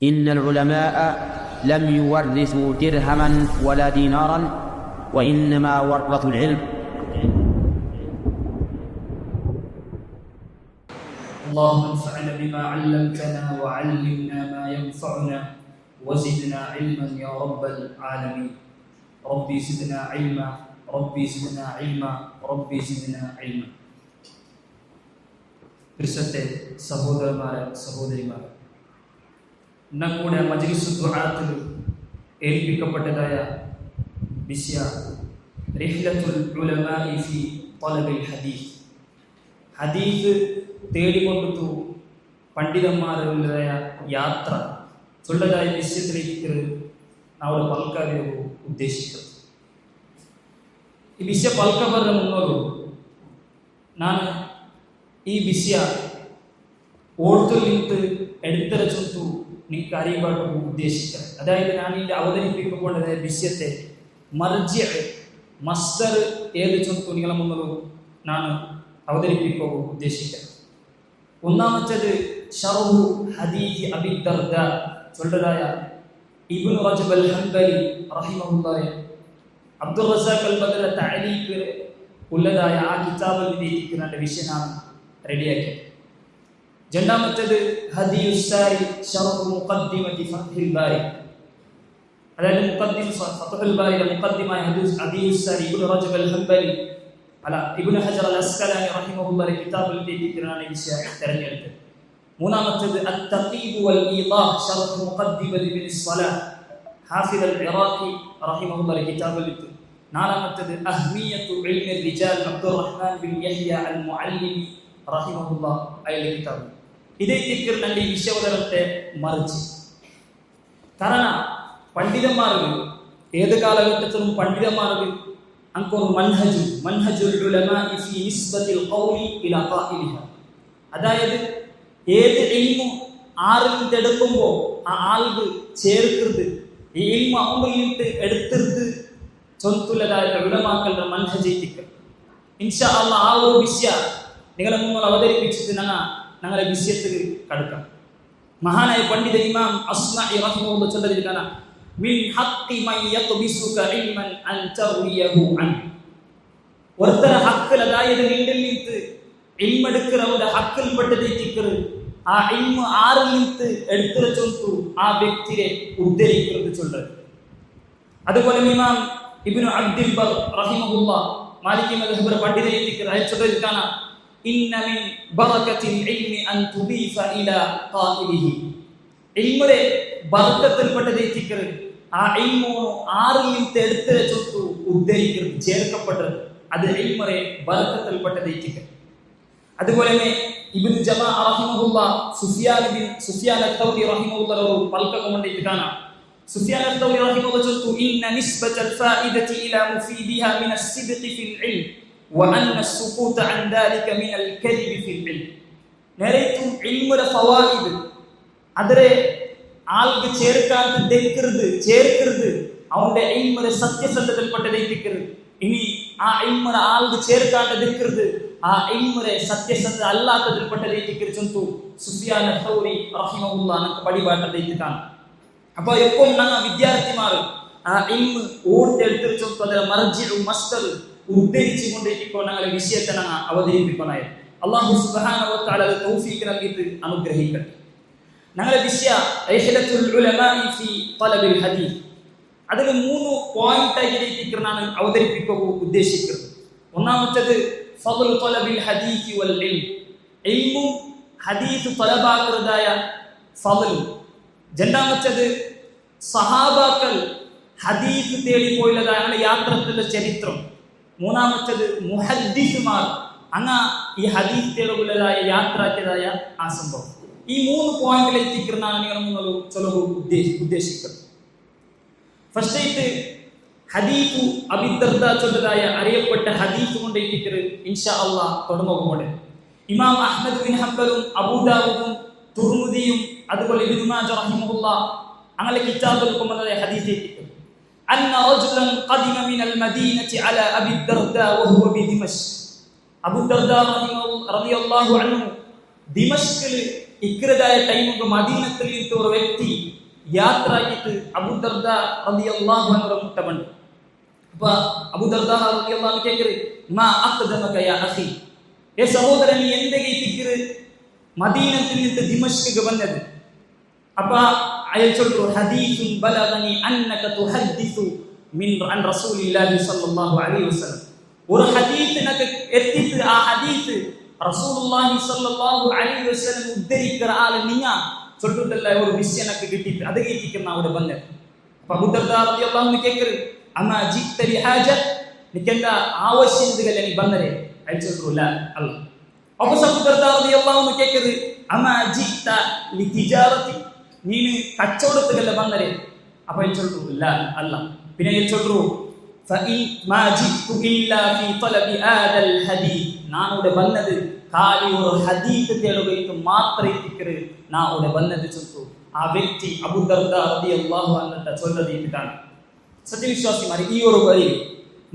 إن العلماء لم يورثوا درهما ولا دينارا وإنما ورثوا العلم. اللهم انفعنا بما علمتنا وعلمنا ما ينفعنا وزدنا علما يا رب العالمين. ربي زدنا علما ربي زدنا علما ربي زدنا علما. പരിശുദ്ധ സഹോദരന്മാരെ സഹോദരിമാരെ, നമ്മുടെ മജ്ലിസ് ദുആത്തിൽ ഏൽപ്പിക്കപ്പെട്ടതായ വിഷയം റിഹ്ലത്തുൽ ഉലമാഇ ഫി തലബിൽ ഹദീസ്. ഹദീസ് തേടിക്കൊണ്ടു പണ്ഡിതന്മാരുടെ യാത്ര ചൊല്ലതായ വിഷയത്തിലേക്ക് ನಾವು ಪಲ್ಕಾಗೆ ಉದ್ದೇಶಿಸಿದ್ದು. ಈ ವಿಷಯ ಪಲ್ಕ ಬರ ಮುನ್ನೋರು ನಾನು ಈ ವಿಷಯ ಓಡ್ತು ನಿಂತು എടുത്തര ചൊന്തു നിങ്ങൾക്ക് അറിയപാട് ഉദ്ദേശിക്കുക. അതായത് ഞാൻ ഇതിൻ്റെ അവതരിപ്പിക്കപ്പെട്ട വിഷയത്തെ മർജിഅ മസ്ദർ ഏത് ചൊന്തു നിങ്ങളെ മുന്നിൽ ഞാൻ അവതരിപ്പിക്കുക ഉദ്ദേശിക്കുക. ഒന്നാമത്തേത് ശർഹു ഹദീസ് അബി ദർദ ചൊല്ലതായ ഇബ്നു റജബ് അൽ ഹംബലി റഹിമഹുല്ലാഹി അബ്ദുർ റസാഖ് അൽ ബദർ തഅലീഖ് ഉള്ളതായ ആ കിതാബിൽ എഴുതിയിരിക്കുന്ന വിഷയം റെഡിയാക്കി. രണ്ടാമത്തേത് ഹദിയുസ് സാരി ശർഹ് മുഖദ്ദിമത്തി ഫത്ഹുൽ ബാരി, അതായത് മുഖദ്ദിമ ഫത്ഹുൽ ബാരിയുടെ മുഖദ്ദിമായ ഹദിയുസ് സാരി ഇബ്നു റജബ് അൽ ഹംബലി ഇബ്നു ഹജർ അൽ അസ്ഖലാനി റഹിമഹുല്ലാഹി കിതാബിൽ എഴുതിയിരിക്കുന്ന വിഷയം തിരഞ്ഞെടുത്തത്. മൂന്നാമത്തേത് അത്തഖീബ് വൽ ഈദാഹ് ശർഹ് മുഖദ്ദിമത്തി ഇബ്നു സ്വലാഹ് ഹാഫിദ് അൽ ഇറാഖി റഹിമഹുല്ലാഹി കിതാബിൽ എഴുതി. നാലാമത്തേത് അഹ്മിയത്തു ഇൽമി റിജാൽ അബ്ദുറഹ്മാൻ ബിൻ യഹ്യ അൽ മുഅല്ലിമി റഹിമഹുല്ലാഹ് അയാളുടെ കിതാബ്. ഇതേ തിക്കറിന്റെ ഈ വിഷയവതരത്തെ മറിച്ച് കാരണം പണ്ഡിതന്മാർക്ക് ഏത് കാലഘട്ടത്തിലും പണ്ഡിതന്മാർക്ക് അങ്കൊരു മൻഹജുൽ ഉലമാഇ ഫീ നിസ്ബത്തിൽ ഖൗലി ഇലാ ഖാഇലിഹ, അതായത് ഏത് ഇൽമു ആരിൽ നിന്ന് എടുക്കുമ്പോൾ ആ ആൾക്ക് ചേർക്കരുത്, ഈ ഇൽമു അവരിൽ നിന്ന് എടുത്തിരുത് ചൊന്തുള്ളതായ ഉലമാക്കളുടെ മൻഹജ്. ഇൻഷാ അല്ലാഹ് ആ ഒരു വിഷയം നിങ്ങളെ മുന്നിൽ അവതരിപ്പിച്ചിട്ട് ഞങ്ങളെ വിഷയത്തിൽ കടക്കാം. മഹാനായ പണ്ഡിത ഇമാം അസ്മഇ റഹിമഹുല്ലാഹ് ചൊല്ലിയിരിക്കുന്ന മിൻ ഹഖ്ഖി മൻ യഖ്ബിസുക ഇൽമൻ അൻ തർവിയഹു അൻ, ഒരുത്തര ഹഖ്ഖിൽ, അതായത് നിന്നിൽ നിന്ന് ഇൽമെടുക്കുന്നവരുടെ ഹഖ്ഖിൽ പെട്ടതിരിക്കരുത്, ആ ഇൽമു ആരിൽ നിന്ന് എടുത്തു ചൊല്ലുന്നു ആ വ്യക്തിയെ ഉദ്ധരിക്കുന്നത് ചൊല്ലത്. അതുപോലെ ഇമാം ഇബ്നു അബ്ദുൽ ബർ റഹിമഹുല്ലാഹ് മാലികി മദ്ഹബിലെ പണ്ഡിതരിക്കരുത് അയാൾ ചൊല്ലിയിരിക്കുന്ന ഇന്ന മിൻ ബറകത്തിൽ ഇൽമി അൻ തുദീഫ ഇലാ ഖാഇലിഹി, ഇൽമിലെ ബർക്കത്തിൽപ്പെട്ടതിരിക്കരുത് ആ ഇൽമു ആരിൽ നിന്ന് എടുത്തു ചൊല്ലുന്നു ഉദ്ധരിക്കരുത് ചേർക്കപ്പെട്ടത്, അത് ഇൽമിലെ ബർക്കത്തിൽപ്പെട്ടതിരിക്കരുത്. അതുപോലെ ഇബ്നു ജമാ റഹിമഹുല്ലാഹ് സുഫിയാൻ അത്ത്-തൗരി റഹിമഹുല്ലാഹ് ഒരു പൽക്കം കൊണ്ടിരിക്കുകയാണ്. സുഫിയാൻ അത്ത്-തൗരി റഹിമഹുല്ലാഹ് ചൊല്ലുന്നു ഇന്ന നിസ്ബത്തൽ ഫായിദതി ഇലാ മുഫീദിഹാ മിന അസ്-സിബ്ഖി ഫിൽ ഇൽം വഅന്ന അസ്-സുകൂത അൻ ദാലിക മിന അൽ-കദിബി ഫിൽ ഇൽം. നേരേറ്റും ഇൽമുടെ ഫവായിദ് അതിരെ ആൾക്ക് ചേർക്കരുത് അവന്റെ ഇൽമുടെ സത്യസന്ധതയിൽപ്പെട്ടതിരിക്കരുത്. ഇനി ആ ഇൽമുടെ ആൾക്ക് ചേർക്കാണ്ടതിരിക്കരുത്, ആ ഇൽമുടെ സത്യസന്ധത അല്ലാത്തതിൽപ്പെട്ടതിരിക്കരുത് സുഫിയാൻ അത്ത്-തൗരി റഹിമഹുല്ലാഹ് നമുക്ക് പടിപാട്ടതിരിക്കാണ്. അപ്പോൾ എപ്പോൾ ഞങ്ങൾ വിദ്യാർത്ഥിമാർ ആ ഇൽമു ഓർത്തെടുത്തിരിച്ചു അതിലെ മർജിഉ മസ്ദർ ഉദ്ധരിച്ചു കൊണ്ടിരിക്കുമ്പോൾ ഞങ്ങളെ വിഷയത്തെ ഞങ്ങൾ അവതരിപ്പിക്കണേ. അല്ലാഹു സുബ്ഹാനഹു വ തആല തൗഫീഖ് നൽകിയിട്ട് അനുഗ്രഹിക്കട്ടെ. ഞങ്ങളെ വിഷയ റിഹ്ലത്തുൽ ഉലമാഇ ഫീ തലബിൽ ഹദീസ്, അതിൽ 3 പോയിന്റ് ആയിരിക്കുന്നതാണ് അവതരിപ്പിക്കുക ഉദ്ദേശിക്കുന്നത്. ഒന്നാമത്തേത് ഫദ്ലു തലബിൽ ഹദീസ് വൽ ഇൽം, ഇൽമും ഹദീസ് തലബാക്കുന്നതായ ഫദ്ലും. രണ്ടാമത്തേത് സഹാബാക്കൾ ഹദീസ് തേടി പോയതായ യാത്രത്തിലെ ചരിത്രം. മൂന്നാമത്തേത് മുഹദ്ദിസുമാർ ഈ ഹദീസ് തേടുള്ളതായ യാത്രയാക്കിയതായ ആ സംഭവം. ഈ 3 പോയിന്റിൽ എത്തിക്കുന്നതാണ് നിങ്ങൾ മുന്നോട്ട് ചൊല്ലു ഉദ്ദേശിക്കുന്നത്. ഫസ്റ്റ് ആയിട്ട് ഹദീസു അബി ദർദ ചൊല്ലതായ അറിയപ്പെട്ട ഹദീസ് കൊണ്ട് എത്തിക്കരുത് ഇൻഷാ അല്ലാഹ് തുടങ്ങുമ്പോൾ ഇമാം അഹ്മദ് ബിൻ ഹംബലും അബൂദാവൂദും തുർമുദിയും അതുപോലെ ഇബ്നു മാജ റഹിമഹുല്ലാഹ് അങ്ങനെ കിതാബുൽ കൊണ്ടുവന്ന ഹദീസ് എത്തിക്കുന്നത്. അന്ന റജുലൻ ഖദിമ മിനൽ മദീനത്തി അലാ അബി ദർദ വഹുവ ബിദിമശ്ക്. അബൂ ദർദ റളിയല്ലാഹു അൻഹു ദിമശ്കിൽ ഇക്കറതായ ടൈമുക്ക് മദീനത്തിൽ നിന്ന് ഒരു വ്യക്തി യാത്ര ആക്കിയിട്ട് അബൂ ദർദ റളിയല്ലാഹു അൻഹു മുട്ടബണ്ട്. അപ്പൊ അബൂ ദർദ റളിയല്ലാഹു അൻഹു കേക്കറ് മാ അഖ്ദമക യാ അഖി, ഏ സഹോദരൻ നീ എന്തെങ്കിലും തിക്കറ് മദീനത്തിൽ നിന്ന് ദിമഷ്കിക്ക് വന്നത്? അപ്പൊ അയാൾ ചൊല്ലു ഹദീസുൻ ബലഗനി അന്നക തുഹദ്ദിസു മിൻ അൻ റസൂലില്ലാഹി സ്വല്ലല്ലാഹു അലൈഹി വസല്ലം. ഒരു ഹദീസ് നക്ക് എത്തിയിട്ട് ആ ഹദീസ് റസൂലുള്ളാഹി സ്വല്ലല്ലാഹു അലൈഹി വസല്ലം ഉദ്ധരിക്കുന്ന ആളെ നിങ്ങ ചൊല്ലുണ്ടല്ല ഒരു വിഷയം നക്ക് കിട്ടിയിട്ട് അത് കേട്ടിക്കുന്ന അവിടെ വന്നത്. അപ്പൊ അബൂ ദർദ റളിയല്ലാഹു അൻഹു കേക്കറ് അമാ ജിത്ത ലിഹാജ, നിക്കെന്താ ആവശ്യത്തിനല്ലേ നീ വന്നേ? അയാൾ ചൊല്ലു ലാ അല്ല. അപ്പൊ അബൂ ദർദ റളിയല്ലാഹു അൻഹു കേക്കറ് അമാ ജിത്ത ലിതിജാറതി, നീ കച്ചവടത്തിനല്ലേ വന്നേ? അപ്പൊ അയാൾ ചൊല്ലു ലാ അല്ല. പിന്നെ അയാൾ ചൊല്ലു ഫഇൻ മാ ജിത്തു ഇല്ലാ ഫീ തലബി ആദൽ ഹദീസ്, ഞാൻ ഇവിടെ വന്നത് കാലി ഒരു ഹദീസ് തേടുകയ്ക്ക് മാത്രമേ തിക്കറ് ഞാൻ ഇവിടെ വന്നത് ചൊല്ലു. ആ വ്യക്തി അബൂ ദർദ റളിയല്ലാഹു അൻഹു ചൊല്ലത് ഇതാണ്. സത്യവിശ്വാസിമാരെ, ഈ ഒരു വരി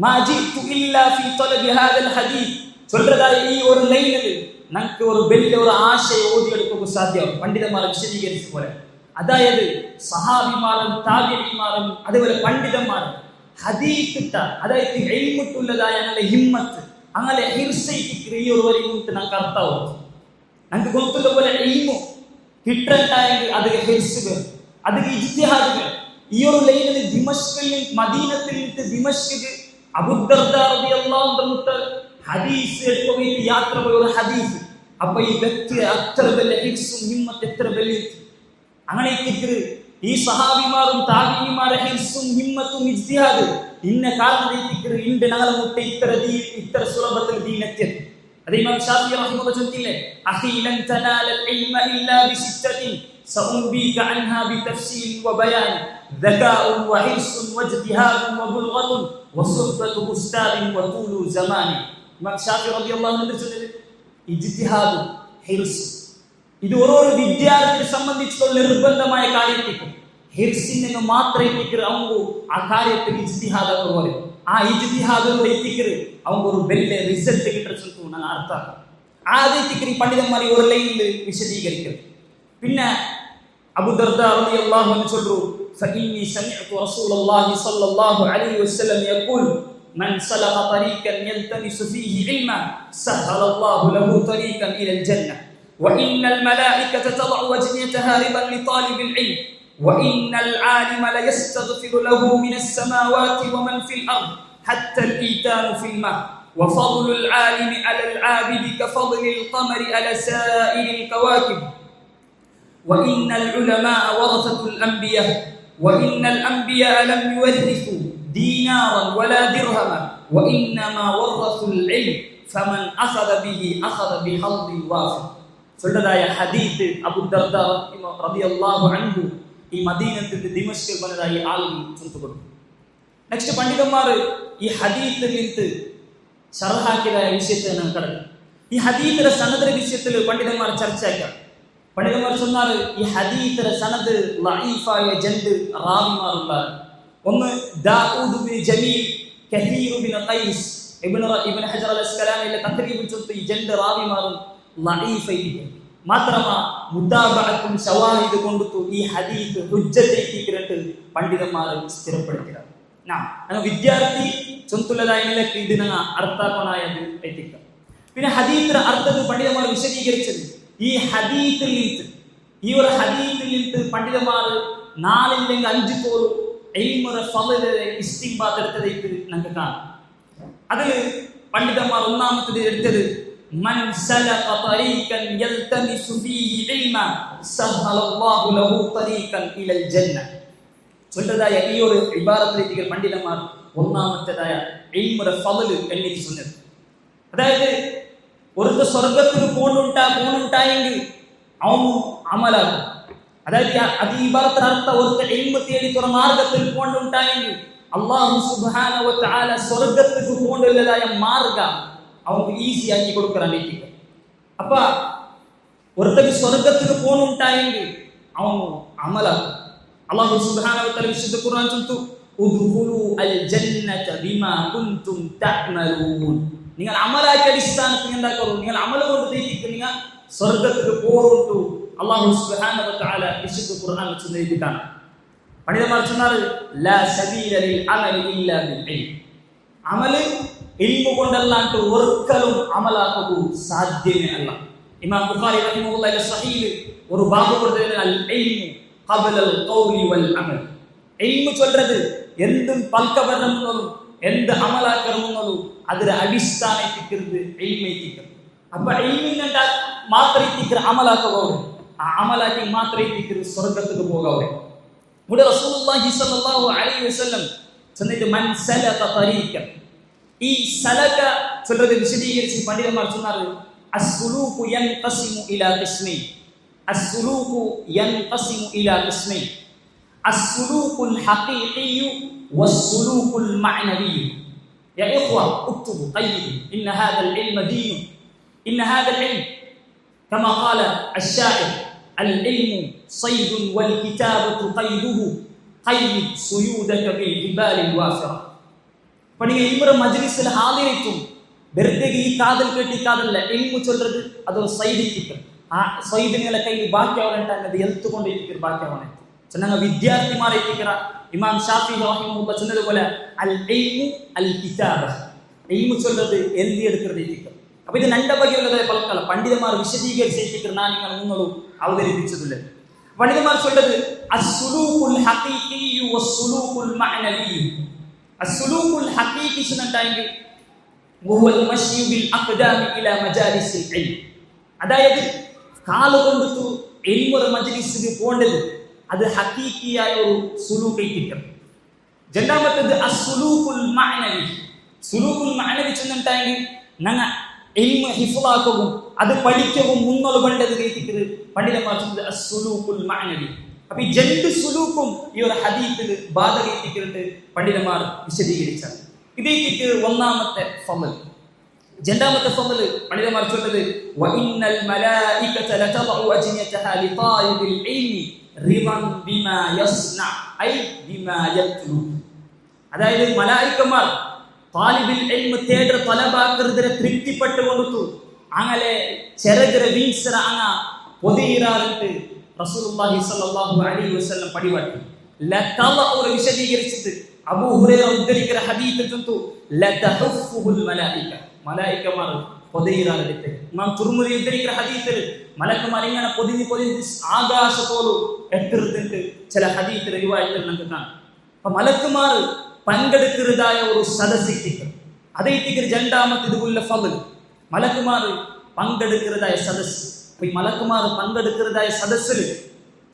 മാ ജിത്തു ഇല്ലാ ഫീ തലബി ആദൽ ഹദീസ് ചൊല്ലതായ ഈ ഒരു ലൈനിൽ നമുക്ക് ഒരു വലിയ ഒരു ആശയം ഓതിയെടുക്കുക സാധ്യമാകും. പണ്ഡിതന്മാരെ വിശദീകരിച്ച പോലെ, അതായത് സഹാബിമാരും താബിഈമാരും അതുപോലെ പണ്ഡിതന്മാരും ഹദീസ് കിട്ട, അതായത് ഇൽമുട്ടുള്ളതായ അങ്ങനെ ഹിമ്മത്ത് അങ്ങനെ ഹിർസൈക്ക് ഈ ഒരു വരി കൊണ്ട് നമുക്ക് അർത്ഥമാവും. നമുക്ക് ಗೊತ್ತುള്ള പോലെ ഇൽമു കിട്ടണ്ടായെങ്കിൽ അത് ഹിർസുകൾ, അത് ഇജ്തിഹാദുകൾ. ഈ ഒരു ലൈനിൽ ദിമഷ്കിൽ മദീനത്തിൽ നിന്ന് ദിമഷ്കിക്ക് അബൂ ദർദ റളിയല്ലാഹു അൻഹു ഹദീസ് എടുക്കുകയും യാത്ര പോയ ഒരു ഹദീസ്. അപ്പൊ ഈ വ്യക്തി അത്ര വലിയ ഹിർസും ഹിമ്മത്ത് എത്ര വലിയ അങ്ങനെ ഈ സഹാബിമാരും താബിഈമാരെ ഹിർസും ഹിമ്മത്തും ഇജ്തിഹാദ് ഇന്ന കാരണത്തിൽ ഇന്റെ ഞങ്ങളെ മുട്ട ഇത്ര സുലഭത്തിൽ ദീനെത്തിയത്. അത് ഇമാം ഷാഫിഈ റഹിമഹുല്ലാഹ് ചൊല്ലില്ലേ, അഖീ ലൻ തനാലൽ ഇൽമ ഇല്ലാ ബിസിത്തത്തിൻ സഉംബീക അൻഹാ ബിതഫ്സീൽ വബയാൻ ദകാഉൻ വഹിർസുൻ വജ്തിഹാദുൻ വബുൽഗത്തുൻ വസുഹ്ബത്തു ഉസ്താദിൻ വതൂലു സമാനി. ഇമാം ഷാഫിഈ റളിയല്ലാഹു അൻഹു ചൊല്ലില്ലേ, ഇജ്തിഹാദ് ഹിർസ് ഇത് ഓരോ വിദ്യാർത്ഥിയെ സംബന്ധിച്ചുള്ള നിർബന്ധമായ കാര്യത്തിക്കും ഹിർസിന് മാത്രമേ അവങ്കു ആ കാര്യത്തിൽ ഇജ്തിഹാദ് പോലെ ആ ഇജ്തിഹാദിലൂടെ എത്തിക്കറ് അവങ്ക ഒരു വലിയ റിസൾട്ട് കിട്ടുന്ന അർത്ഥം. ആദ്യത്തിക്കറി പണ്ഡിതന്മാർ ഒരു ലൈനിൽ വിശദീകരിക്കുന്നത്. പിന്നെ അബൂ ദർദ റളിയല്ലാഹു അൻഹു ചൊല്ലു ഫഇന്നി സമിഅതു റസൂലുള്ളാഹി സ്വല്ലല്ലാഹു അലൈഹി വസല്ലം യഖൂൽ മൻ സലക തരീഖൻ യൽതമിസു ഫീഹി ഇൽമൻ സഹലല്ലാഹു ലഹു തരീഖൻ ഇലൽ ജന്നah وإن الملائكة تضع أجنحتها رضا لطالب العلم وإن العالم ليستغفر له من السماوات ومن في الأرض حتى الإيتان في الماء وفضل العالم على العابد كفضل القمر على سائر الكواكب وإن العلماء ورثة الأنبياء وإن الأنبياء لم يورثوا دينارا ولا درهما وإنما ورثوا العلم فمن أخذ به أخذ بحظ وافر. சொல்றதாய ஹதீஸ் அபூ தர்தா ரலியல்லாஹு அன்ஹு ഈ മദീനത്തിൽ ദിമഷ്കിൽ വന്നതായി ആളുകൾ ചൊല്ലുന്നു. നെക്സ്റ്റ് പണ്ഡിതന്മാർ ഈ ഹദീസിൽ നിന്ന് ശർഹാക്കിയതായ വിഷയത്തെ നമുക്ക് കടക്കും. ഈ ഹദീസിലെ സനദിന്റെ വിഷയത്തിൽ പണ്ഡിതന്മാർ ചർച്ചയാക്കാം. പണ്ഡിതന്മാർ சொன்னார் ഈ ഹദീസിലെ സനദ് ലഈഫായ ജൻദ് റാവിമാരുള്ള ഒന്ന് ദാഊദ് ബിൻ ജമീൽ കസീർ ബിൻ ഖൈസ് ഇബ്നു ഹജർ അൽ അസ്കലാനിലെ തഖരീബിൽ ചൊല്ലുന്ന ഈ ജൻദ് റാവിമാരും ലഈഫായിരിക്കും. മാത്രമാ മുതാബഅത്തും ശവാഹിദ് കൊണ്ടുത്തു ഈ ഹദീസ് ഹുജ്ജത്തേക്കിട്ട് പണ്ഡിതന്മാർ സ്ഥിരപ്പെടുത്തിയത്. നാം വിദ്യാർത്ഥി ചൊല്ലുന്നതായ നിലക്ക് ഇതിനെ അർത്ഥാപനായത് എത്തിക്കാം. പിന്നെ ഹദീസിന്റെ അർത്ഥം പണ്ഡിതന്മാർ വിശദീകരിച്ചത് ഈ ഹദീസിൽ നിന്ന് ഈ ഒരു ഹദീസിൽ നിന്ന് പണ്ഡിതന്മാർ 4-5 പോലും ഇൽമുടെ ഫളലെ ഇസ്തിംബാത്ത് എടുത്തതായിട്ട് നമുക്ക് കാണാം. അതിൽ പണ്ഡിതന്മാർ ഒന്നാമത്തേത് എടുത്തത് മൻ സലക തരീഖൻ യൽതമിസു ഫീഹി ഇൽമൻ സഹലല്ലാഹു ലഹു തരീഖൻ ഇലൽ ജന്നah. ചൊല്ലതായ ഈ ഒരു ഇബാറത്തിലേക്ക് പണ്ഡിതന്മാർ ഒന്നാമത്തേതായ ഇൽമുടെ ഫളല് എണ്ണി ചൊന്നത്. അതായത് ഒരു സ്വർഗത്തിൽ പോണുണ്ടായെങ്കിൽ അവನು അമലാകും. അതായത് അത് ഇബാറത്തിന്റെ അർത്ഥം ഒരു ഇൽമു തേടി ഒരു മാർഗത്തിൽ പോണുണ്ടായെങ്കിൽ അല്ലാഹു സുബ്ഹാനഹു വ തആല സ്വർഗത്തിലേക്ക് പോകേണ്ടതായ മാർഗം അവർക്ക് ഈസി ആക്കി കൊടുക്കാൻ. അപ്പൊ ഒരുത്തക്ക് സ്വർഗത്തിലേക്ക് പോകണുണ്ടായെങ്കിൽ അവನು അമലാകും. അല്ലാഹു സുബ്ഹാനഹു വ തആല വിശുദ്ധ ഖുർആൻ ചൊല്ലുന്നു ഉദ്ഖുലു അൽ ജന്നത ബിമാ കുൻതും തഅമലൂൻ. നിങ്ങൾ അമലാക്കിയ അടിസ്ഥാനത്തിൽ എന്താക്കുന്നു? നിങ്ങൾ അമല കൊണ്ട് തെറ്റിക്ക് നിങ്ങൾ സ്വർഗത്തിലേക്ക് പോകണ്ടു അല്ലാഹു സുബ്ഹാനഹു വ തആല വിശുദ്ധ ഖുർആനിൽ ചൊല്ലിയിട്ടാണ്. പണ്ഡിതന്മാർ ചൊന്നാറ് ലാ സബീല ലിൽ അമലി ഇല്ലാ ബിൽ ഇൽം. അമല് ഇൽമു കൊണ്ടല്ലാണ്ട് ഒരിക്കലും അമലാക്കുക സാധ്യമേ അല്ല. ഇമാം ബുഖാരി റഹിമഹുല്ലാഹി സ്വഹീഹ് ഒരു ബാബ് കൊടുത്തത് അൽ ഇൽമു ഖബ്ലൽ ഖൗലി വൽ അമൽ. ഇൽമു ചൊല്றது എന്തും പൽക്ക വരണമെന്നും എന്ത് അമലാക്കണമെന്നും അതിന്റെ അടിസ്ഥാനം എത്തിക്കുന്നത് ഇൽമു എത്തിക്കുന്നത്. അപ്പൊ ഇൽമിനെ മാത്രം എത്തിക്കുന്ന അമലാക്കുക, ആ അമലാക്കി മാത്രം എത്തിക്കുന്നത് സ്വർഗ്ഗത്തിലേക്ക് പോകാവേ. ഇവിടെ റസൂലുള്ളാഹി സ്വല്ലല്ലാഹു അലൈഹി വസല്ലം ചെന്നിട്ട് മൻ സലക തരീക, ഈ സലക ചൊല്றது വിശദീകരിച്ച് പണ്ഡിതന്മാർ ചൊന്നാറ് അസ്സുലൂഖു യൻഖസിമു ഇലാ ഖിസ്മൈൻ. അസ്സുലൂഖു യൻഖസിമു ഇലാ ഖിസ്മൈൻ. അസ്സുലൂഖുൽ ഹഖീഖിയ്യു വസ്സുലൂഖുൽ മഅനവിയ്യു. യാ ഇഖ്വ ഉക്തുബു ഖയ്യിദു ഇന്ന ഹാദൽ ഇൽമ ദീൻ. ഇന്ന ഹാദൽ ഇൽം കമാ ഖാല അശ്ശാഇർ العلم صيد والكتابة قيده قيد سيودك بالجبال الوافرة. അപ്പോൾ നിങ്ങൾ ഇൽമുടെ മജ്ലിസിൽ ഹാദിരിക്കും വെറുതെ ഈ കാതൽ കെട്ടി കാതല്ല ഇൽമു ചൊല്றது അതൊരു സൈഡിക്കും. ആ സൈദിനെ കയ്യിൽ ബാക്കിയാവണ അത് എൽത്തുകൊണ്ടിരിക്കും ബാക്കിയാവണ ചെന്ന വിദ്യാർത്ഥിമാരെ എത്തിക്കറ. ഇമാം ഷാഫി റഹിമഹുല്ലാഹ് ചൊന്നതുപോലെ അൽ ഇൽമു അൽ കിതാബ, ഇൽമു ചൊല്றது എഴുതിയെടുക്കുന്നത് എത്തിക്കും. അപ്പൊ ഇത് രണ്ട് ബഗ്ഗുള്ളതായ പൽക്കല പണ്ഡിതന്മാർ വിശദീകരിച്ചിട്ട് ഞാൻ നിങ്ങൾ നിങ്ങളും അവതരിപ്പിച്ചതില്ല. പണ്ഡിതന്മാർ ചൊല്ലത് അസ്സുലൂഖുൽ ഹഖീഖിയ്യു വസ്സുലൂഖുൽ മഅനവിയ്യു. അസ്സുലൂഖുൽ ഹഖീഖി എന്നുണ്ടെങ്കിൽ വഹുവൽ മശ്യു ബിൽ അഖ്ദാമി ഇലാ മജാലിസിൽ ഇൽം. അതായത് കാലുകൊണ്ടു ഇൽമുടെ മജ്ലിസിൽ പോകേണ്ടത് അത് ഹഖീഖിയായ ഒരു സുലൂഖിക്കും. രണ്ടാമത്തേത് അസ്സുലൂഖുൽ മഅനവി. സുലൂഖുൽ മഅനവി എന്നുണ്ടെങ്കിൽ ഞങ്ങൾ ഇൽമു ഹിഫ്ളാക്കുകയും അത് പഠിക്കവും മുന്നോട്ട് വേണ്ടത് കേട്ടിട്ട് പണ്ഡിതന്മാർ ചൊല്ലുന്നത് അസ്സുലൂഖുൽ മഅനവി. അപ്പൊ ഈ രണ്ട് സുലൂഖും ഈ ഒരു ഹദീസിൽ ബാധകേറ്റിട്ട് പണ്ഡിതന്മാർ വിശദീകരിച്ചാണ്. ഇതേക്ക് ഒന്നാമത്തെ ഫളൽ. രണ്ടാമത്തെ ഫളൽ പണ്ഡിതന്മാർ ചൊല്ലുന്നത് വഇന്നൽ മലായികത ലതദഉ അജ്നിയതഹാ ലിതായിബിൽ ഇൽമി റിദൻ ബിമാ യസ്ന ഐ ബിമാ യത്ലു. അതായത് മലായികമാർ താലിബിൽ ഇൽമു തേട തലബാക്കറുടെ തൃപ്തിപ്പെട്ടുകൊണ്ടു അങ്ങനെ ചെറുകിற വിൻസറ അങ്ങ പൊതിയിറാറിട്ട് റസൂലുള്ളാഹി സ്വല്ലല്ലാഹു അലൈഹി വസല്ലം പടിവാട്ടി. ലതദഉ വിശദീകരിച്ചിട്ട് അബൂ ഹുറൈറ ഉദ്ധരിക്കുന്ന ഹദീസിൽ ചൊന്നു ലതഹഫുൽ മലായിക, മലായികമാർ പൊതിയിറാറിട്ട്. ഇമാം തുർമുദി ഉദ്ധരിക്കുന്ന ഹദീസിൽ മലക്കുമാർ ഇങ്ങനെ പൊതിഞ്ഞ് പൊതിഞ്ഞ് ആകാശത്തോളം എത്തിർത്തിട്ട് ചില ഹദീസിൽ റിവായത്തിൽ നമുക്ക് കാണാം. അപ്പൊ മലക്കുമാർ പങ്കെടുക്കുന്നതായ ഒരു സദസ്സിക്ക് അതേറ്റിക്ക് രണ്ടാമത്തെ ഇതുപോലെ ഫളൽ മലക്കുമാർ പങ്കെടുക്കുന്നതായ സദസ്സ്. അപ്പൊ ഈ മലക്കുമാർ പങ്കെടുക്കുന്നതായ സദസ്സിൽ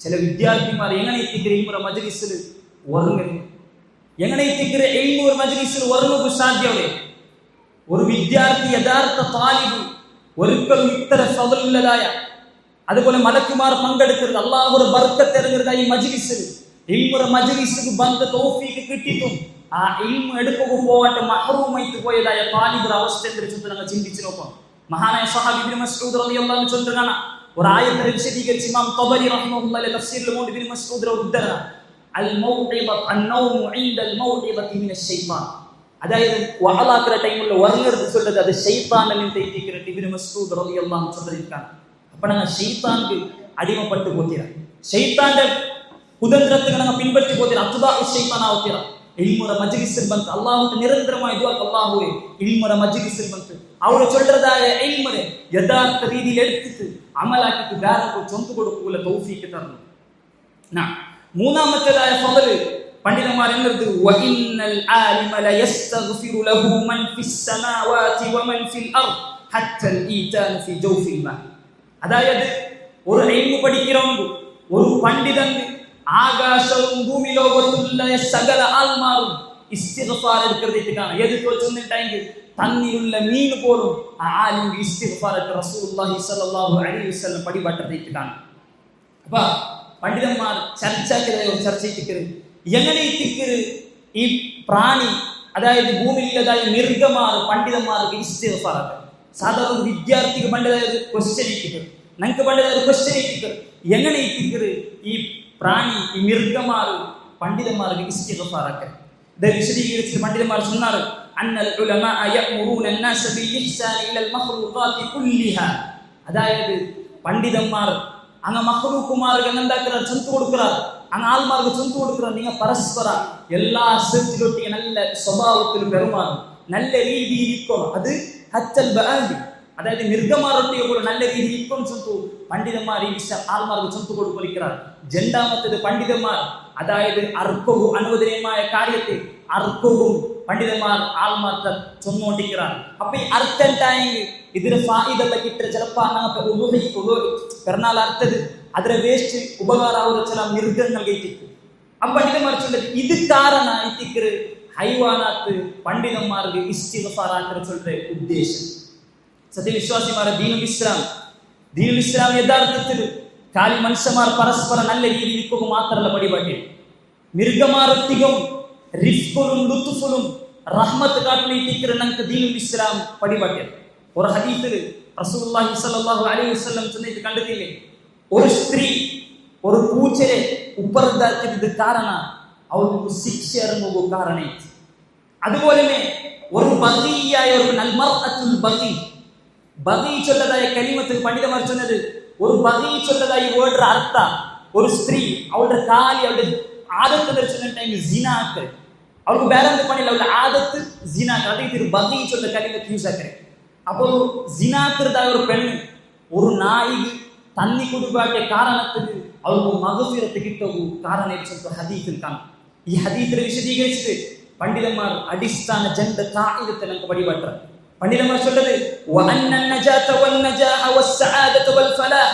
ചില വിദ്യാർത്ഥിമാർ എങ്ങനെ എത്തിക്കുന്ന ഇൽമുടെ മജ്ലിസിൽ ഉറങ്ങുന്നു, എങ്ങനെ എത്തിക്കുന്ന ഇൽമുടെ മജ്ലിസിൽ ഉറങ്ങുക സാധ്യത. ഒരു വിദ്യാർത്ഥി യഥാർത്ഥ താലിബ് ഒരിക്കലും ഇത്ര ഫളലുള്ളതായ അതുപോലെ മലക്കുമാർ പങ്കെടുക്കുന്നത് അല്ലാഹുവിന്റെ ബർക്കത്ത് ഇറങ്ങുന്നതായ ഈ മജ്ലിസിൽ ഇൽമുടെ മജ്ലിസിൽ ബന്ധ തൗഫീഖ് കിട്ടിയിട്ടും ആ ഇൽമു എടുക്കുക പോവാട്ട് മഹ്റൂമായിട്ട് പോയതായ താലിബിന്റെ അവസ്ഥ എന്തെന്ന് ഞങ്ങൾ ചിന്തിച്ചു നോക്കാം. മഹാനായ സഹാബി ഇബ്നു മസ്ഊദ് റളിയല്ലാഹു അൻഹു ചൊല്ലുകയാണ്, ഒരു ആയത്തിനെ വിശദീകരിച്ച് ഇമാം തബരി റഹിമഹുല്ലാഹി തഫ്സീറിൽ കൊണ്ട് ഇബ്നു മസ്ഊദ് ഉദ്ധരണ അൽ മൗഇദ അന്നൗമു ഇൻദൽ മൗഇദതി മിനശ് ശൈത്താൻ. അതായത് വഅലാഖിറ ടൈമിൽ ഉറങ്ങരുത് ചൊല്ലുന്നത് അത് ശൈത്താനിൽ നിന്ന് തെറ്റിക്കിട്ട് ഇബ്നു മസ്ഊദ് റളിയല്ലാഹു അൻഹു ചൊല്ലിയിരിക്കുകയാണ്. അപ്പോൾ ഞങ്ങൾ ശൈത്താനിക്ക് അടിമപ്പെട്ടു പോത്തിര, ശൈത്താന്റെ കുതന്ത്രത്തിന് ഞങ്ങൾ പിൻപറ്റി പോത്തിര, അത്ബാഉ ശൈത്താൻ ആവത്തിര. ഇൽമുടെ മജ്ലിസിൽ ಬಂತು അല്ലാഹുവിന്റെ നിരന്തരമായ ദുആ അല്ലാഹുവേ ഇൽമുടെ മജ്ലിസിൽ ಬಂತು ಅವರು ചൊല്ലതായ ഇൽമുനെ യഥാർത്ഥ രീതിയിൽ എടുത്തിട്ട് അമലാക്കിട്ട് വേറൊരു ചൊന്തു കൊടുക്കുക തൗഫീഖ് തരണം. മൂന്നാമത്തേതായ ഫളൽ പണ്ഡിതന്മാർ എന്നത് വഇന്നൽ ആലിമ ലയസ്തഗ്ഫിറു ലഹു മൻ ഫിസ് സമാവാതി വമൻ ഫിൽ അർദ് ഹത്തൽ ഈതാൻ ഫി ജൗഫിൽ മാ. അതായത് ഒരു ഇൽമു പഠിക്കുന്നവൻ ഒരു പണ്ഡിതൻ ആകാശവും ഭൂമി ലോകത്തുള്ള സകല ആൾമാരും ഇസ്തിഗ്ഫാർ എടുക്കുന്നത് കാണാം. ഏത് ചോദിച്ചിട്ടുണ്ടെങ്കിൽ തന്നിലുള്ള മീൻ പോലും ആ ആലിമിന്റെ ഇസ്തിഗ്ഫാർ റസൂലുള്ളാഹി സ്വല്ലല്ലാഹു അലൈഹി വസല്ലം പടിപാട്ടത്തേക്ക് കാണാം. അപ്പൊ പണ്ഡിതന്മാർ ചർച്ചയ്ക്ക് എങ്ങനെ ഈ പ്രാണി അതായത് ഭൂമിയിലതായ മൃഗമാർ പണ്ഡിതന്മാർക്ക് ഇസ്തിഗ്ഫാർ സാധാരണ വിദ്യാർത്ഥിക്ക് പണ്ഡിതായത് ക്വസ്റ്റ്യൻ ഇട്ടിട്ട് ഞങ്ങൾക്ക് പണ്ഡിതായത് ക്വസ്റ്റ്യൻ ഇട്ടിട്ട് എങ്ങനെ ഈ പ്രാണി ഈ മൃഗമാർ പണ്ഡിതന്മാർക്ക് ഇസ്തിഗ്ഫാർ ഇത് വിശദീകരിച്ച് പണ്ഡിതന്മാർ ചൊന്നാറ് അന്നൽ ഉലമാഅ യഅ്മുറൂന അന്നാസ ബിൽ ഇഹ്സാനി ഇലൽ മഖ്ലൂഖാതി കുല്ലിഹാ. അതായത് പണ്ഡിതന്മാർ ಹಂಗ ಮಕ್ಕಳುಕುಮಾರಿಗೆ ಎಂದಾಕ್கிறார் ಚಂತು கொடுக்கிறார் ಹಂಗ ಆಲ್ಮಾರ್ಗೆ ಚಂತು கொடுக்கிறார் நீங்க பரஸ்பர எல்லா சேர்த்திலொட்டிய நல்ல സ്വഭാവത്തിൽ പെരുമാറും നല്ല രീതിയിൽ ഇരിക്കണം അത് ഹച്ചൽ ബആദി അതായത് നിർഗമാറൊട്ടിയെ പോലെ നല്ല രീതിയിൽ ഇരിക്കണം ചന്തു പണ്ഡിതന്മാർ ഈ വിഷയം ആൾമാർക്ക് ചന്തു കൊടുക്கிறார் രണ്ടാമത്തേത് പണ്ഡിതന്മാർ അതായത് അർക്കവും അനുവദനീയമായ കാര്യത്തെ അർക്കവും പണ്ഡിതന്മാർ ആൾമാർക്ക് ചൊന്നോണ്ടിരിக்கிறார் അപ്പൊ ഈ അർത്ഥം ഉണ്ടായെങ്കിൽ ഇതിന് ഫായിദല്ല കിട്ടുക ചിലപ്പോ പിറന്നാൾ അർത്ഥത് അതിലെ വേസ്റ്റ് ഉപകാരാവുന്ന ചില മൃഗങ്ങൾ കയറ്റിക്കും അപ്പൊ പണ്ഡിതന്മാർ ചൊല്ലത് ഇത് കാരണ ഇത്തിക്കറ് ഹൈവാനാത്ത് പണ്ഡിതന്മാർക്ക് ഇസ്തിഗ്ഫാറാക്കിற சொல்ற ഉദ്ദേശം സത്യവിശ്വാസിമാരെ ദീനുൽ ഇസ്ലാം യഥാർത്ഥത്തിൽ കാലി മനുഷ്യന്മാർ പരസ്പരം നല്ല രീതിയിൽ ഇരിക്കുക മാത്രമല്ല പടിപാട്ടി മിർഗമാരത്തികം റിഫ്കുലും ലുത്ഫുലും റഹ്മത്ത് കാട്ടിലിരിക്കുന്ന നമുക്ക് ദീനുൽ ഇസ്ലാം പടിപാട്ടി ഒരു ഹദീസിൽ റസൂലുള്ളാഹി സ്വല്ലല്ലാഹു അലൈഹി വസല്ലം ചെന്നിട്ട് കണ്ടിട്ടില്ലേ ഒരു സ്ത്രീ ഒരു പൂച്ചയെ ഉപർദാക്കിയത് കാരണം അവൾക്ക് ശിക്ഷ ഇറങ്ങുക കാരണം അതുപോലെ ഒരു ബഗിയായ ഒരു നൽമർഅത്തുൽ ബഗി ചൊല്ലതായ കലിമത്തിൽ പണ്ഡിതന്മാർ ചൊന്നത് ഒരു ബഗി ചൊല്ലതായ വേർഡ് അർത്ഥ ഒരു സ്ത്രീ അവളുടെ കാലി അവളുടെ ആദത്ത് ധരിച്ചിട്ടുണ്ടെങ്കിൽ ജിനാക്ക് അവൾക്ക് വേറെ എന്ത് പണിയില്ല അവളുടെ ആദത്ത് ജിനാക്ക് അതേ ബഗി ചൊല്ല കലിമത്ത് യൂസ് ആക്കരെ അപ്പോൾ ജിനാക്കൃതായ ഒരു പെണ്ണ് ഒരു നായിക് തന്നി കൊടുക്കാട്ടെ കാരണത്തിന് അവൾക്ക് മഗ്ഫിറത്ത് കിട്ടുക കാരണം ഹദീസിൽ കാണും ഈ ഹദീസിൽ വിശദീകരിച്ചിട്ട് പണ്ഡിതന്മാർ അടിസ്ഥാന ജന്ത ഖാഇദത്തെ നമുക്ക് പടിപെട്ട പണ്ഡിതന്മാർ ചൊല്ലത് വഅന്ന النجاة والنجاح والسعادة والفلاح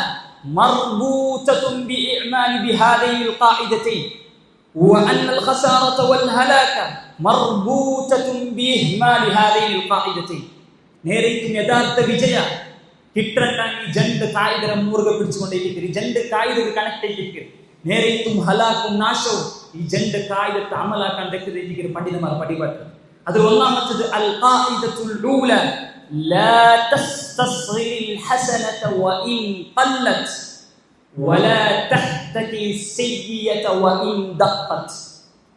مربوطة بإعمال بهذين القاعدتين وأن الخسارة والهلاك مربوطة بإهمال هذين القاعدتين നേരേക്കും യഥാർത്ഥ വിജയ കിട്ടണ്ടാൻ ഈ ജണ്ട് കായികരം മുറുകെ പിടിച്ചുകൊണ്ടേയിരിക്കും ഈ ജണ്ട് കായിക കണക്ട് ചെയ്തിരിക്കും നേരേക്കും ഹലാക്കും നാശവും ഈ ജണ്ട് കായികത്തെ അമലാക്കാൻ രക്തം പണ്ഡിതന്മാർ പടിപാട്ട് അത് ഒന്നാമത്തത് അൽ ഖാഇദത്തുൽ ഊല ലാ തസ്തസ്ഗിൽ ഹസനത വഇൻ ഖല്ലത് വലാ തഹ്തകി സയ്യിയത വഇൻ ദഖത്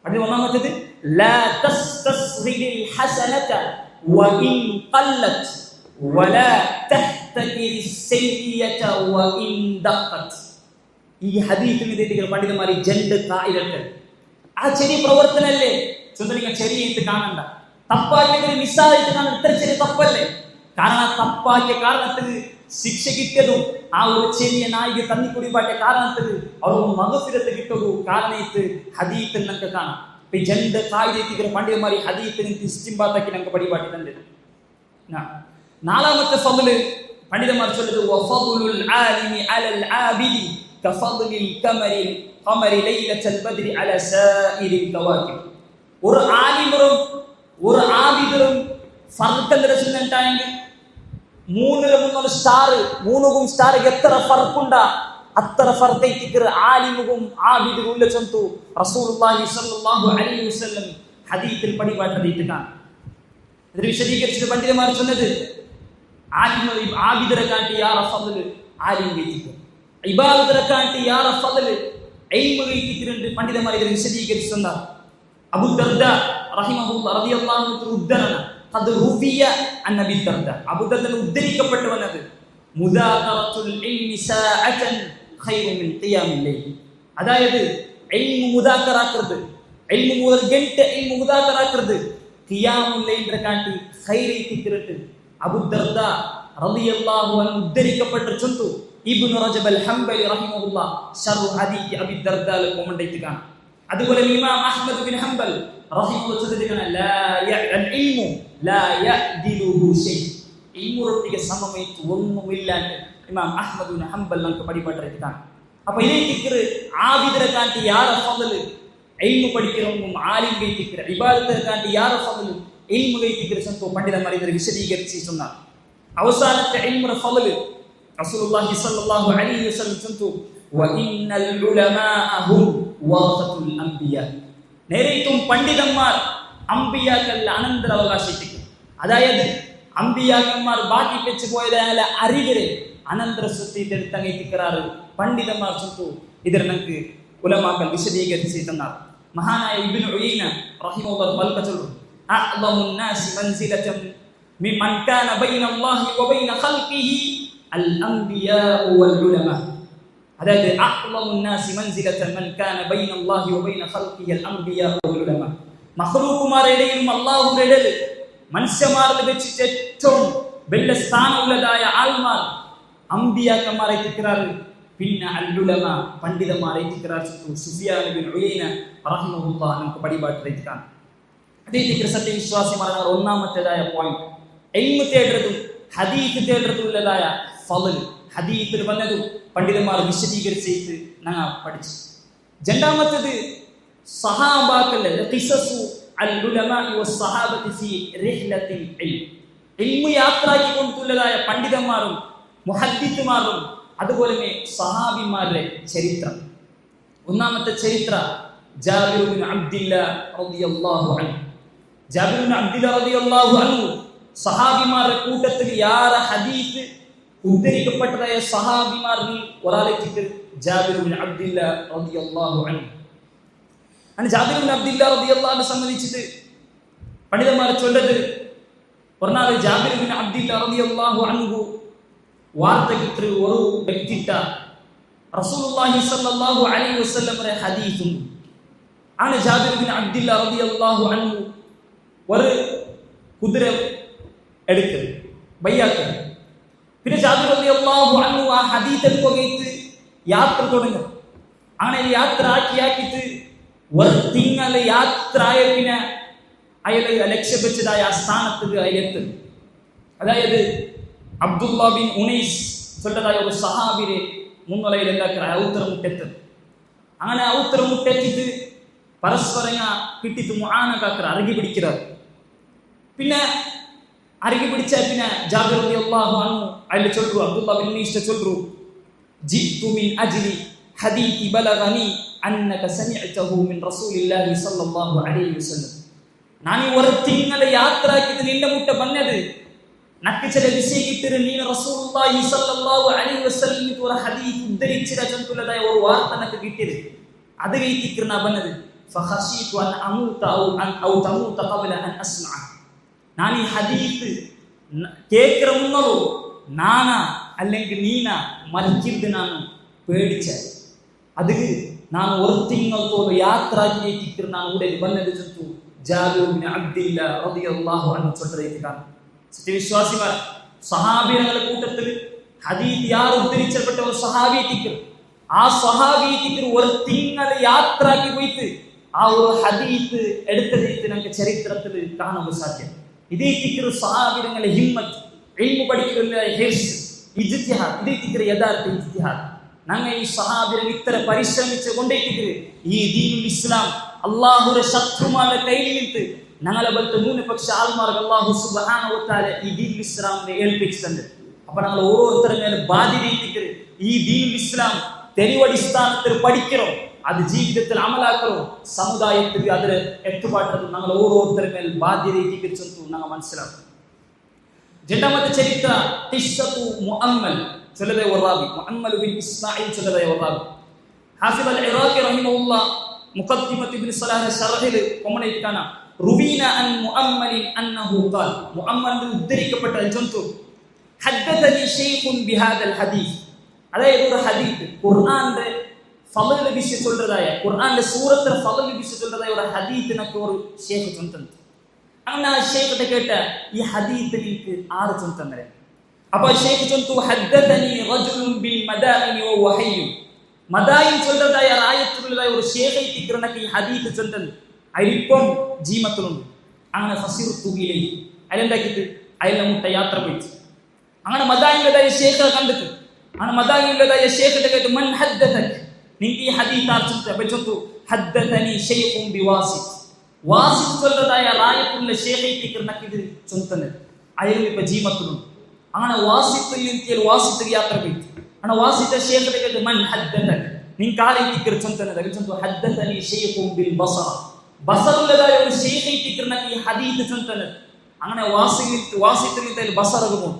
അത് ഒന്നാമത്തത് ലാ തസ്തസ്ഗിൽ ഹസനത വഇൻ ഖല്ലത് വലാ തഹ്തകി സയ്യിയത വഇൻ ദഖത് ഈ ഹദീസിൽ ഇതേറ്റികൾ പണ്ഡിതന്മാർ ഈ ജണ്ട് കായികകൾ ആ ചെറിയ പ്രവർത്തനല്ലേ ചൊന്തലിങ്ങൾ ചെറിയിട്ട് കാണണ്ട തപ്പാക്കിയ മിസ്സായിട്ട് കാണാൻ ഇത്ര ചെറിയ തപ്പല്ലേ കാരണം തപ്പാക്കിയ കാരണത്തിന് ശിക്ഷ കിട്ടിയതും ആ ഒരു ചെറിയ നായിക തന്നിക്കുടിപ്പാട്ടിയ കാരണത്തിന് അവർക്ക് മഗ്ഫിറത്ത് കിട്ടുക കാരണത്ത് ഹദീത്തിൽ നമുക്ക് കാണാം ഈ ജണ്ട് കായികത്തികൾ പണ്ഡിതന്മാർ ഈ ഹദീത്തിന് ഇസ്തിംബാത്താക്കി നമുക്ക് പടിപാട്ടി തന്നെ നാലാമത്തെ ഫദ്ല് പണ്ഡിതന്മാർ ചൊല്ലുന്നത് വഫദ്ലുൽ ആലിമി അലൽ ആബിദി കഫദ്ലിൽ ഖമരി ലൈലത്തുൽ ബദ്രി അല സാഇരിൽ കവാകിബ് ഒരു ആലിമറും ഒരു ആബിദറും ഫർഖ് ദർശനണ്ടായെങ്കിൽ മൂന്നിലും സ്റ്റാർ മൂന്നുകും സ്റ്റാർക്ക് എത്ര ഫർഖുണ്ടാ അത്ര ഫർഖൈത്തിക്കർ ആലിമുകും ആബിദും ഉള്ള ചന്തു റസൂലുള്ളാഹി സ്വല്ലല്ലാഹു അലൈഹി വസല്ലം ഹദീസിൽ പടിപാട്ടതിട്ടാണ് ഇത് വിശദീകരിച്ചിട്ട് പണ്ഡിതന്മാർ ചൊന്നത് ആലിമ ആബിദരെ കാട്ടി യാർ ഫദ്ൽ ആലിം ഗൈത്തിക്കർ ഇബാദതരെ കാട്ടി യാർ ഫദ്ൽ ഇൽമു ഗൈത്തിക്കർ പണ്ഡിതന്മാർ ഇത് വിശദീകരിച്ചിട്ടുണ്ട് അബൂ ദർദ റഹിമഹുല്ലാഹ് റളിയല്ലാഹു അൻഹു ഉദ്ധരണ ഖദ് റുവിയ അൻ നബി ദർദ അബൂ ദർദ ഉദ്ധരിക്കപ്പെട്ടു വന്നത് മുദാഖറത്തുൽ ഇൽമി സാഅതൻ ഖൈറു മിൻ ഖിയാമിൽ ലൈൽ അതായത് ഇൽമു മുദാഖറാക്കறது ഇൽമു മുതൽ ഗಂಟೆ ഇൽമു മുദാഖറാക്കறது ഖിയാമുൽ ലൈലിനെ കാട്ടി ഖൈറി തിക്രത്ത് അബൂ ദർദ റളിയല്ലാഹു അൻഹു ഉദ്ധരിക്കപ്പെട്ട ചൊന്തു ഇബ്നു റജബ് അൽ ഹംബലി റഹിമഹുല്ലാഹ് ശർഹ് ഹദീസ് അബൂ ദർദ കൊമണ്ടേറ്റ് കാണാം അതുപോലെ ഇമാം അഹ്മദ് ബിൻ ഹംബൽ റഹിമഹുല്ലാഹ് ചൊല്ലുകയാണ് ലാ യഅൽ ഇൽമു ലാ യഅദിലുഹു ഷൈ ഇൽമുറൊട്ടിಗೆ സമമൈത്ത് ഒന്നുമില്ല ഇമാം അഹ്മദ് ബിൻ ഹംബൽ നമുക്ക് പടിപാട്ടിരിക്കാണ് അപ്പോൾ ഇതേ തിക്ർ ആബിദരെ കാട്ടി യാർ ഫദ്ൽ ഇൽമു പഠിக்கிறவங்க ആലിം ഗൈതിക്ര ഇബാദത്തെ കാട്ടി യാർ ഫദ്ൽ ഇൽമു ഗൈതിക്ര സന്തോ പണ്ഡിതന്മാർ ഇതിനെ വിശദീകരിച്ചു சொன்னார் അവസാനത്തെ ഇൽമുറ ഫദ്ൽ റസൂലുള്ളാഹി സ്വല്ലല്ലാഹു അലൈഹി വസല്ലം സന്തോ വഇന്നൽ ഉലമാഅ ഹും വറസത്തുൽ അംബിയാ നേരേക്കും പണ്ഡിതന്മാർ അംബിയാക്കല്ല അനന്തരാവകാശിക്കും അതായത് അംബിയാക്കന്മാർ ബാക്കി വെച്ച് പോയതായ അറിവരെ അനന്തര സ്വത്തിട്ടെടുത്തങ്ങേറ്റിക്കാറ് പണ്ഡിതന്മാർ ചൊല്ലുന്നു ഇതിൽ നമുക്ക് ഉലമാക്കൾ വിശദീകരിച്ച് തന്നാർ മഹാനായ ഇബ്നു ഉയൈന റഹിമഹുല്ലാഹ് ബൽക ചൊല്ലുന്നു അഅ്ളമുൻ നാസി മൻസിലതൻ മിമ്മൻ കാന ബൈന അല്ലാഹി വ ബൈന ഖൽഖിഹി അൽ അംബിയാ വൽ ഉലമാ അതായത് അഅ്ളമുൻ നാസി മൻസിലതൻ മൻ കാന ബൈന അല്ലാഹി വബൈന ഖൽഖിഹി അൽ അംബിയാ വൽ ഉലമാ. മഖ്ലൂഖുമാരുടെ ഇടയിലും അല്ലാഹുവിന്റെ ഇടയിൽ മനുഷ്യന്മാരിൽ വെച്ചിട്ട് ഏറ്റവും വലിയ സ്ഥാനമുള്ളതായ ആൾമാർ അംബിയാക്കന്മാരെ തിക്റാർ, പിന്നെ അൽ ഉലമാ പണ്ഡിതന്മാരെ തിക്റാർ. സുഫിയാൻ ഇബ്നു ഉയൈന റഹിമഹുല്ലാഹ് നമുക്ക് പടിപാട്ടിലേക്കാണ്. അതേ തിക്ർ സത്യവിശ്വാസിമാരുടെ ഒന്നാമത്തേതായ പോയിന്റ് ഇൽമു തേടുന്നതും ഹദീസ് തേടുന്നതുള്ളതായ ഫളൽ. ഹദീസിൽ വന്നതും പണ്ഡിതന്മാർ വിശദീകരിച്ചിട്ട് ഞങ്ങൾ പഠിച്ചു. രണ്ടാമത്തേത് സഹാബാക്കളുടെ ഖിസസു അൽ ഉലമാഇ വസ്സഹാബത്തി ഫീ റിഹ്ലത്തിൽ ഇൽം. ഇൽമു യാത്രയാക്കിക്കൊണ്ടുള്ളതായ പണ്ഡിതന്മാരും മുഹദ്ദിസുമാരും അതുപോലെ സഹാബിമാരുടെ ചരിത്രം. ഒന്നാമത്തെ ചരിത്ര ജാബിർ ബിൻ അബ്ദില്ലാഹ് റളിയല്ലാഹു അൻഹു. ജാബിർ ബിൻ അബ്ദില്ലാഹ് റളിയല്ലാഹു അൻഹു സഹാബിമാരുടെ കൂട്ടത്തിൽ യാറെ ഹദീസ് ഉദ്ധരിക്കപ്പെട്ടതായ സഹാബിമാരിൽ ഒരാളേക്ക് ജാബിർ ബിൻ അബ്ദില്ലാഹ് റളിയല്ലാഹു അൻഹു. അങ്ങനെ ജാബിർ ബിൻ അബ്ദില്ലാഹ് റളിയല്ലാഹു അൻഹു സംബന്ധിച്ചിട്ട് പണ്ഡിതന്മാർ ചൊല്ലത് പറഞ്ഞാൽ ജാബിർ ബിൻ അബ്ദില്ലാഹ് റളിയല്ലാഹു അൻഹു വാർത്ത കിട്ടിയ ഒരു വ്യക്തിട്ട റസൂലുള്ളാഹി സ്വല്ലല്ലാഹു അലൈഹി വസല്ലമയുടെ ഹദീസും ആണ്. ജാബിർ ബിൻ അബ്ദില്ലാഹ് റളിയല്ലാഹു അൻഹു ഒരു കുതിര എടുക്കൽ ബയ്യാക്കൽ. പിന്നെ ജാബിർ റളിയല്ലാഹു അൻഹു ആ ഹദീസ് എടുക്കുകയിട്ട് യാത്ര തുടങ്ങും. അങ്ങനെ യാത്ര ആക്കിയിട്ട് ഒരു തിങ്കള് യാത്ര ആയ പിന്നെ അയാൾ ലക്ഷ്യം വെച്ചതായ ആ സ്ഥാനത്ത് അയാളെത്തും. അതായത് അബ്ദുല്ലാ ബിൻ ഉനൈസ് ചൊല്ലതായ ഒരു സഹാബിരെ മുൻനിലയിൽ എന്താക്കുക ഔത്തരമുട്ടെത്തും. അങ്ങനെ ഔത്തരമുട്ടെത്തിട്ട് പരസ്പരം കിട്ടിട്ട് മുആനകാക്കർ അരകി പിടിക്കുന്നത്. പിന്നെ അരകി പിടിച്ച പിന്നെ ജാബിർ റളിയല്ലാഹു അൻഹു അയാൾ ചൊല്ലു അബ്ദുല്ലാ ബിൻ ഉനൈസ് ചൊല്ലു ജിത്തു മിൻ അജ്ലി ഹദീതി ബലഗനി അന്നക സമിഅതഹു മിൻ റസൂലില്ലാഹി സ്വല്ലല്ലാഹു അലൈഹി വസല്ലം. ನಾನು ഒരു തിങ്കളെ യാത്ര ആക്കിയിട്ട് നിന്റെ മുട്ട ಬಂದது നക്ക് ചില വിഷയ കിട്ടിട്ട് നീ റസൂലുള്ളാഹി സ്വല്ലല്ലാഹു അലൈഹി വസല്ലം ഒരു ഹദീസ് ഉദ്ധരിച്ചിര ചന്തുലതായ ഒരു വാർത്ത നക്ക് കിട്ടിയത്. അത് കേട്ടിട്ട് ഞാൻ ಬಂದது فخشيت ان اموت او تموت قبل ان اسمع. ನಾನು ಈ ಹದೀಸ್ കേൾക്കற മുന്നോ നാനാ അല്ലെങ്കിൽ നീനാ മരിച്ചിട്ട് ഞാൻ പേടിച്ച. അത് ನಾನು ഒരു തിങ്കളത്തോട് യാത്ര ആക്കിയിട്ട് ഞാൻ ഉടനെ ಬಂದது ചന്തു ജാബിർ ബിൻ അബ്ദില്ലാഹ് റളിയല്ലാഹു അൻഹു ചൊല്ലതായിട്ടാണ്. സത്യവിശ്വാസിമാർ സഹാബികളുടെ കൂട്ടത്തിൽ ഹദീസ് യാർ ഉദ്ധരിച്ചപ്പെട്ട ഒരു സഹാബി തിക്കർ. ആ സഹാബി തിക്കർ ഒരു തിങ്കളെ യാത്ര ആക്കി പോയിട്ട് ആ ഒരു ഹദീസ് എടുത്തതായിട്ട് നമുക്ക് ചരിത്രത്തിൽ കാണാൻ സാധ്യം. ഇതേ തിക്കർ സഹാബികളുടെ ഹിമ്മത്ത്, ഇൽമു പഠിക്കുന്ന ഹിർസ്, ഇജ്തിഹാദ്, ഇതേ തിക്കർ യഥാർത്ഥ ഇജ്തിഹാദ്. ഞങ്ങൾ ഈ സഹാബികൾ ഇത്ര പരിശ്രമിച്ചു കൊണ്ടേറ്റിട്ട് ഈ ദീനുൽ ഇസ്ലാം അല്ലാഹുവിന്റെ ശത്രുമാരുടെ കയ്യിൽ നിന്ന് ഞങ്ങളെ പോലത്തെ ന്യൂനപക്ഷ ആൾമാർക്ക് അല്ലാഹു സുബ്ഹാനഹു വ തആല ഈ ദീനുൽ ഇസ്ലാമിനെ ഏൽപ്പിച്ചിട്ടുണ്ട്. അപ്പൊ ഞങ്ങൾ ഓരോരുത്തരുടെ മേലെ ബാധ്യതയിട്ടിട്ട് ഈ ദീനുൽ ഇസ്ലാം തെളിവടിസ്ഥാനത്തിൽ പഠിക്കണം, അത് ജീവിതത്തിൽ അമലാക്കണം, സമുദായത്തിൽ അതിൽ എത്തുപാട്ടത് ഞങ്ങൾ ഓരോരുത്തരുടെ മേൽ ബാധ്യതയിട്ടിട്ട് ഞങ്ങൾ മനസ്സിലാക്കും. രണ്ടാമത്തെ ചരിത്ര ഖിസ്സത്തു മുഅമ്മൽ ചൊല്ലതായ വറാബി മുഅമ്മൽ ബിൻ ഇസ്മാഈൽ ചൊല്ലതായ വറാബി. ഹാഫിദ് അൽ ഇറാഖി റഹിമഹുല്ലാഹ് മുഖദ്ദിമത്ത് ഇബ്നു സലാഹ് ശറഹിൽ കൊമനൈറ്റ് കാണാം. റുബീന അൻ മുഅമ്മലിൻ അന്നഹു ഖാൽ. മുഅമ്മൽ ഉദ്ധരിക്കപ്പെട്ട ജന്തു ഹദ്ദതനി ശൈഖുൻ ബിഹാദൽ ഹദീസ്. അതായത് ഒരു ഹദീസ് ഖുർആന്റെ ഫളൽ വിഷയ ചൊല്ലതായ ഖുർആന്റെ സൂറത്തിന്റെ ഫളൽ വിഷയ ചൊല്ലതായ ഒരു ഹദീസിനൊക്കെ ഒരു ശൈഖ് ചൊല്ലുന്നുണ്ട്. അങ്ങനെ ആ ശൈഖിനെ കേട്ട ഈ ഹദീസിലേക്ക് ആറ് ചൊല്ലുന്നവരെ. അപ്പോൾ ശൈഖ് ചൊല്ലു ഹദ്ദതനി റജുലുൻ ബിൽ മദാഇനി വ വഹയ്യു. മദായിൻ ചൊല്ലതായ ആയത്തുള്ളതായ ഒരു ശൈഖ് തിക്രനക്ക് ഈ ഹദീസ് ചൊല്ലുന്നത് അരിപ്പം ജീമത്തിലുണ്ട്. അങ്ങനെ ഫസിർതു ഇലൈഹി അയലെന്താക്കിട്ട് അയലെ മുട്ട യാത്ര പോയിട്ട് അങ്ങനെ മദായിനുള്ളതായ ശൈഖ് കണ്ടിട്ട് അങ്ങനെ മദായിനുള്ളതായ ശൈഖിനെ കേട്ട് മൻ ഹദ്ദതക നിനക്ക് ഈ ഹദീസ് ആർച്ചൊല്ലുക വെച്ചൊത്തു ഹദ്ദതനി ശൈഖുൻ ബിവാസിത്. വാസിത് ചൊല്ലതായ ആയത്തുള്ള ശൈഖ് തിക്രനക്ക് ഇത് ചൊല്ലുന്നത് അയലും ഇപ്പൊ ജീമത്തിലുണ്ട്. അങ്ങനെ വാസിത്തിൽ നിന്തിൽ വാസിത്തിൽ യാത്ര പോയിട്ട് അങ്ങനെ വാസിത്ത ശൈഖിനെ കേട്ട് മൻ ഹദ്ദതക നിനക്ക് ആരെ തിക്ര ചൊല്ലുന്നത് വെച്ചൊത്തു ഹദ്ദതനി ശൈഖുൻ ബിൽ ബസറ. ബസറുള്ളതായ ഒരു ശൈഖ് തിക്രനക്ക് ഈ ഹദീസ് ചൊല്ലുന്നത്. അങ്ങനെ വാസിത്തിൽ നിന്തിൽ ബസറകുമോ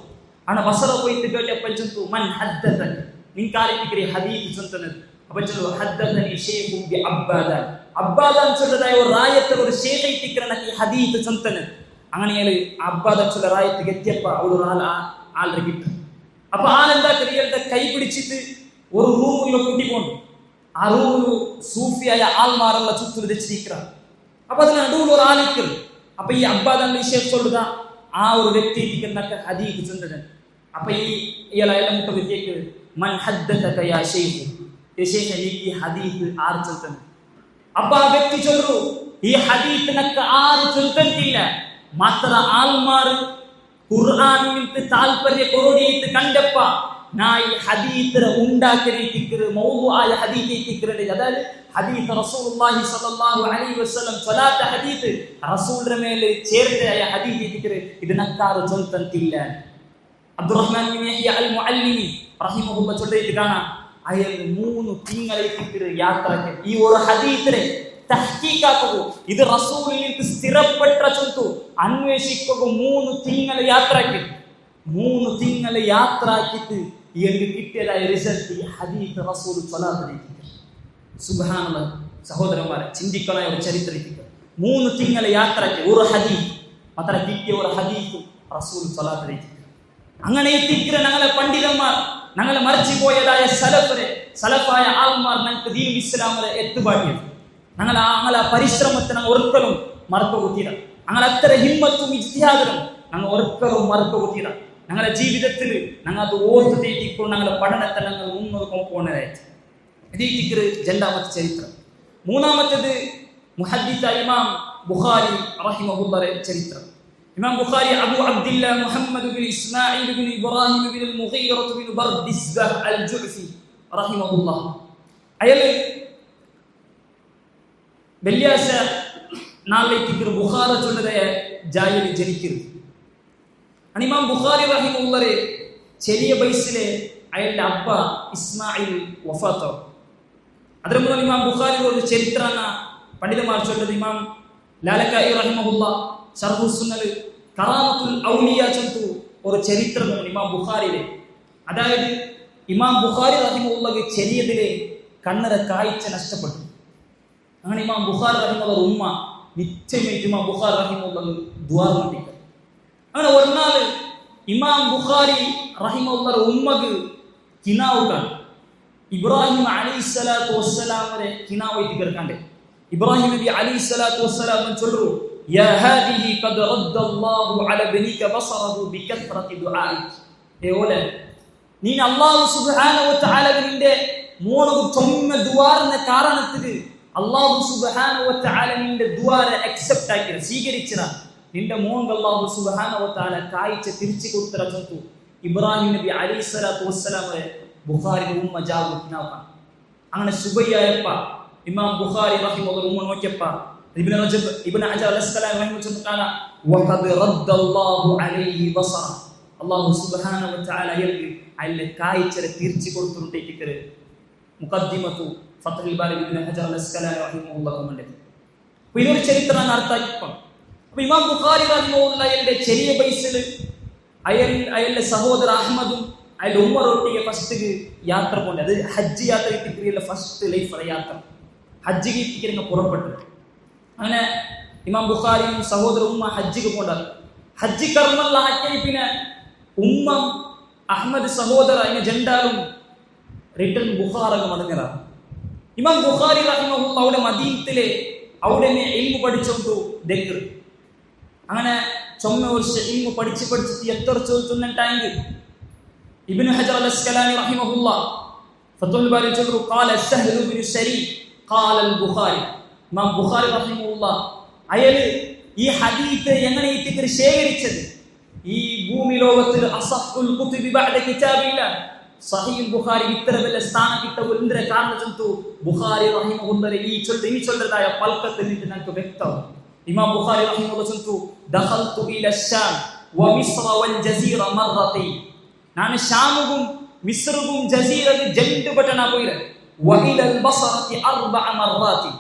അങ്ങനെ ബസറ പോയിട്ട് കേട്ടപ്പോൾ ചൊല്ലുന്നു മൻ ഹദ്ദതക നിനക്ക് ആരെ തിക്ര ഹദീസ് ചൊല്ലുന്നത്. അപ്പോൾ ചൊല്ലു ഹദ്ദതനി ശൈഖുൻ ബി അബ്ബാദാൻ. അബ്ബാദാൻ ചൊല്ലതായ ഒരു റായത്തെ ഒരു ശൈഖ് തിക്രനക്ക് ഈ ഹദീസ് ചൊല്ലുന്നത്. അങ്ങനെയാണ് അബ്ബാദാൻ ചൊല്ല റായത്ത് എത്തിയപ്പോൾ ഒരു ആളെ കിട്ടും. അപ്പൊ ആളെന്താ ഇയാളുടെ കൈ പിടിച്ചിട്ട് ഒരു റൂമിൽ കൂട്ടി പോകണം. ആ റൂമിൽ സൂഫിയായ ആൾമാരെല്ലാം ചുറ്റും വെച്ചിരിക്കുക. അപ്പൊ അതിൽ നടുവിൽ ഒരു ആലിക്കൽ. അപ്പൊ ഈ അബ്ബാദ് വിഷയം சொல்லுதா ആ ഒരു വ്യക്തി ഇരിക്കുന്നൊക്കെ ഹദീസ് ചൊല്ലുന്നത്. അപ്പൊ ഇയാളെല്ലാം മുട്ട വ്യക്തിക്ക് മൻ ഹദ്ദതക യാ ശൈഖ്, ഈ ശൈഖ് ഈ ഹദീസ് ആര് ചൊല്ലുന്നത്? അപ്പൊ ആ വ്യക്തി ചൊല്ലു, ഈ ഹദീസിനൊക്കെ ആര് ചൊല്ലുന്നില്ല, മാത്ര ആൾമാർ ഖുർആനിൽ താൽപര്യ കൊറോടിയിട്ട് കണ്ടപ്പ ನಾ ಈ ಹದೀತರ ಉಂಡಾಕರಿತಿಕ್ಕರು ಮೌದುಆಯ ಹದೀತಿಕ್ಕರಡೆ ಅದಾದ ಹದೀತ ರಸೂಲುಲ್ಲಾಹಿ ಸಲ್ಲಲ್ಲಾಹು ಅಲೈಹಿ ವಸಲ್ಲಂ ಸಲಾತ ಹದೀತ ರಸೂಲರ ಮೇಲೆ ചേർത്തയായ ഹദീതിಕ್ಕರು ಇದನ್ನಕ್ಕಾರು ಚೊಲ್ತಂತಿಲ್ಲ. അബ്ദുറഹ്മാൻ ബിൻ യഹ്യ അൽ മുഅല്ലിമി റഹിമഹുല്ലാ ചൊല്ലിയിട്ട് കാണാം, അയാൾ 3 തിങ്കളായിട്ടിക്കറ് യാത്രക്ക് ഈ ഒരു ഹദീത്തിനെ തഹ്കീഖാക്കു, ഇത് റസൂലിൽ നിന്ന് സ്ഥിരപ്പെട്ട ചൊല്തു അന്വേഷിക്കുക 3 തിങ്കൾ യാത്രക്ക്. 3 തിങ്കൾ യാത്രക്കിട്ട് ഇയാൾക്ക് കിട്ടിയതായ റിസൾട്ട് ഈ ഹദീത്ത് റസൂൽ സ്വലാത്ത് അലൈഹി. സുബ്ഹാനല്ലാഹ്. സഹോദരന്മാരെ, ചിന്തിക്കണ ഒരു ചരിത്രത്തിക്ക് 3 തിങ്കൾ യാത്രക്ക് ഒരു ഹദീത്ത് മാത്ര കിട്ടിയ ഒരു ഹദീത്ത് റസൂൽ സ്വലാത്ത് അലൈഹി. അങ്ങനെ എത്തിക്കിற ഞങ്ങളെ പണ്ഡിതന്മാർ, ഞങ്ങളെ മറിച്ചു പോയതായ സലഫായ ആൾമാർ ഞങ്ങൾക്ക് ദീൻ ഇസ്ലാമിലെ എത്തുപാടിയത്. ഞങ്ങളെ പരിശ്രമത്തെ ഞങ്ങൾ ഒരിക്കലും മറക്കുകൂത്തിയില്ല. ഞങ്ങൾ അത്ര ഹിമ്മത്തും ഇജ്തിഹാദും ഞങ്ങൾ ഒരിക്കലും മറക്കുകൂത്തിയില്ല. ഞങ്ങളുടെ ജീവിതത്തിൽ ഞങ്ങൾ അത് ഓർത്ത് തീറ്റിക്കൊണ്ട് ഞങ്ങളുടെ പഠനത്തെ ഞങ്ങൾ മുന്നോട്ട് കൊണ്ടുപോകുന്നതായിട്ട് ഇതീറ്റിക്കറ് രണ്ടാമത്തെ ചരിത്രം. മൂന്നാമത്തേത് മുഹദ്ദിസ് ഇമാം ബുഖാരി റഹിമഹുല്ലാഹുവിന്റെ ചരിത്രം. ഇമാം ബുഖാരി അബൂ അബ്ദില്ലാ മുഹമ്മദ് ബിൻ ഇസ്മാഈൽ ബിൻ ഇബ്രാഹിം ബിൻ അൽ-മുഗീറ ബിൻ ബർദിസ്ബഹ് അൽ-ജുഅഫി റഹിമഹുല്ലാഹ്. അയാൾ വെള്ളിയാഴ്ച നാളേക്ക് ബുഖാറ ചൊല്ലതായ ജായിൽ ജനിക്കരുത്. ഇമാം ബുഖാരി റഹിമഹുല്ലാഹ് ചെറിയ വയസ്സിലെ അയാളുടെ അബ്ബ ഇസ്മായിൽ വഫാത്തോ. അതിന് മുതൽ ഇമാം ബുഖാരി ഒരു ചരിത്രമാണ് പണ്ഡിതന്മാർ ചൊല്ലത്. ഇമാം ലാലക്കായി റഹിമഹുല്ലാ ശർഹു സുന്നൽ കറാമത്തുൽ ഔലിയ ചൊല്ലു ഒരു ചരിത്രമാണ് ഇമാം ബുഖാരിയിലെ. അതായത് ഇമാം ബുഖാരി റഹിമഹുല്ലാഹ് ചെറിയതിലെ കണ്ണര കാഴ്ച നഷ്ടപ്പെട്ടു. അങ്ങനെ ഇമാം ബുഖാരി റഹിമഹുല്ലാഹ് ഉമ്മ നിശ്ചയമായിട്ട് ഇമാം ബുഖാരി റഹിമഹുല്ലാഹ് ദുആ ചെയ്തു. അങ്ങനെ ഒരു നാൾ ഇമാം ബുഖാരി റഹിമഹുല്ലാഹ് ഉമ്മക്ക് കിനാവ് കാണും. ഇബ്രാഹിം അലൈഹിസ്സലാത്തു വസ്സലാമിനെ കിനാവായിട്ട് കേൾക്കാണ്ട് ഇബ്രാഹിം നബി അലൈഹിസ്സലാത്തു വസ്സലാം ചൊല്ലു, യാ ഹാദിഹി ഖദ് റദ്ദല്ലാഹു അല ബനിക ബസറഹു ബികത്റതി ദുആഇ. ഏവലെ നീ അല്ലാഹു സുബ്ഹാനഹു വ തആലയുടെ മോനു ചൊമ്മ ദുആറിന്റെ കാരണത്തിൽ അല്ലാഹു സുബ്ഹാനഹു വ തആലയുടെ ദുആറെ അക്സെപ്റ്റ് ആക്കി സ്വീകരിച്ചന നിന്റെ മോൻ അല്ലാഹു സുബ്ഹാനഹു വ തആല കാഴ്ച തിരിച്ചു കൊടുത്തറ ചൊല്ലു. ഇബ്രാഹിം നബി അലൈഹിസ്സലാത്തു വസ്സലാമെ ബുഖാരി ഉമ്മ ജാവുനാവ. അങ്ങനെ സുബയ്യായപ്പ ഇമാം ബുഖാരി റഹിമഹുല്ലാഹ് ഉമ്മ നോക്കിയപ്പ ഇബ്നു ഹജർ അൽ-അസ്ഖലാനി റഹിമഹുല്ലാഹ് തആല വഖദ് റദ്ദല്ലാഹു അലൈഹി ബസറ, അല്ലാഹു സുബ്ഹാനഹു വ തആല അയാളുടെ കാഴ്ചയെ തിരിച്ചു കൊടുത്തിട്ടുണ്ട്. മുഖദ്ദിമത്തു ഫത്ഹുൽ ബാരി ഇബ്നു ഹജർ അൽ-അസ്ഖലാനി റഹിമഹുല്ലാഹ് കമന്റ്. അപ്പോൾ ഇതൊരു ചരിത്രമാണ് അർത്ഥം. അപ്പോൾ ഇമാം ബുഖാരി റഹിമഹുല്ലാഹയുടെ ചെറിയ വയസ്സിൽ അയാളുടെ സഹോദരൻ അഹ്മദും അയാളുടെ ഉമ്മറൊട്ടിಗೆ ഫസ്റ്റ് യാത്ര പോകേണ്ടത്. അത് ഹജ്ജ് യാത്ര കിട്ടിയ ഫസ്റ്റ് ലൈഫ് യാത്ര ഹജ്ജ് കിട്ടിക്കുന്ന പുറപ്പെട്ടു. അങ്ങനെ ഇമാം ബുഖാരിയും സഹോദര ഉമ്മ ഹജ്ജിക്ക് പോകേണ്ടത്. ഹജ്ജ് കർമ്മല്ല ആക്കി പിന്നെ ഉമ്മ അഹ്മദ് സഹോദര ഇങ്ങനെ ജണ്ടാലും റിട്ടേൺ ബുഖാറൊക്കെ മടങ്ങറാണ്. ഇമാം ബുഖാരി റഹിമഹുല്ലാഹ് അവിടെ മദീനത്തിലെ അവിടെ ഇൽമു പഠിച്ചോണ്ടു ദക്ർ. അങ്ങനെ ചൊമ്മ വർഷം ഇൽമു പഠിച്ചിട്ട് എത്ര ചോദിച്ചുണ്ടെങ്കിൽ ഇബ്നു ഹജർ അൽ-അസ്ഖലാനി റഹിമഹുല്ലാഹ് ഫത്ഹുൽ ബാരി ചൊല്ലു, ഖാല സഹ്ൽ ഇബ്നു ശരീ ഖാല അൽ-ബുഖാരി. ഇമാം ബുഖാരി റഹിമഹുല്ലാഹ് അയാൾ ഈ ഹദീസ് എങ്ങനെ ഇത്തിക്കറി ശേഖരിച്ചത്, ഈ ഭൂമി ലോകത്തിൽ അസഹുൽ കുതുബി ബഅദ കിതാബില്ലാഹ് സഹീഹ് ബുഖാരി ഇത്ര വലിയ സ്ഥാനം കിട്ടുന്നതിന്റെ കാരണം ചൊല്ലു ബുഖാരി റഹിമഹുല്ലാഹ് ഈ ചൊല്ലതായ പൽക്കത്തിൽ നിന്ന് നമുക്ക് വ്യക്തമാണ്. ഇമാം ബുഖാരി റഹിമഹുല്ലാഹ് ചൊല്ലു, ദഖൽതു ഇല ശാം വ മിസ്ര വൽ ജസീറ മർറതൈൻ. ನಾನು ಶಾಮುಗುಂ ಮಿಸ್ರುಗುಂ ಜಜೀರಗೆ 2 ಬಟನ ಹೋಯಿರೆ. ವಹಿಲಲ್ ಬಸರತಿ 4 ಮರ್ರಾತಿ.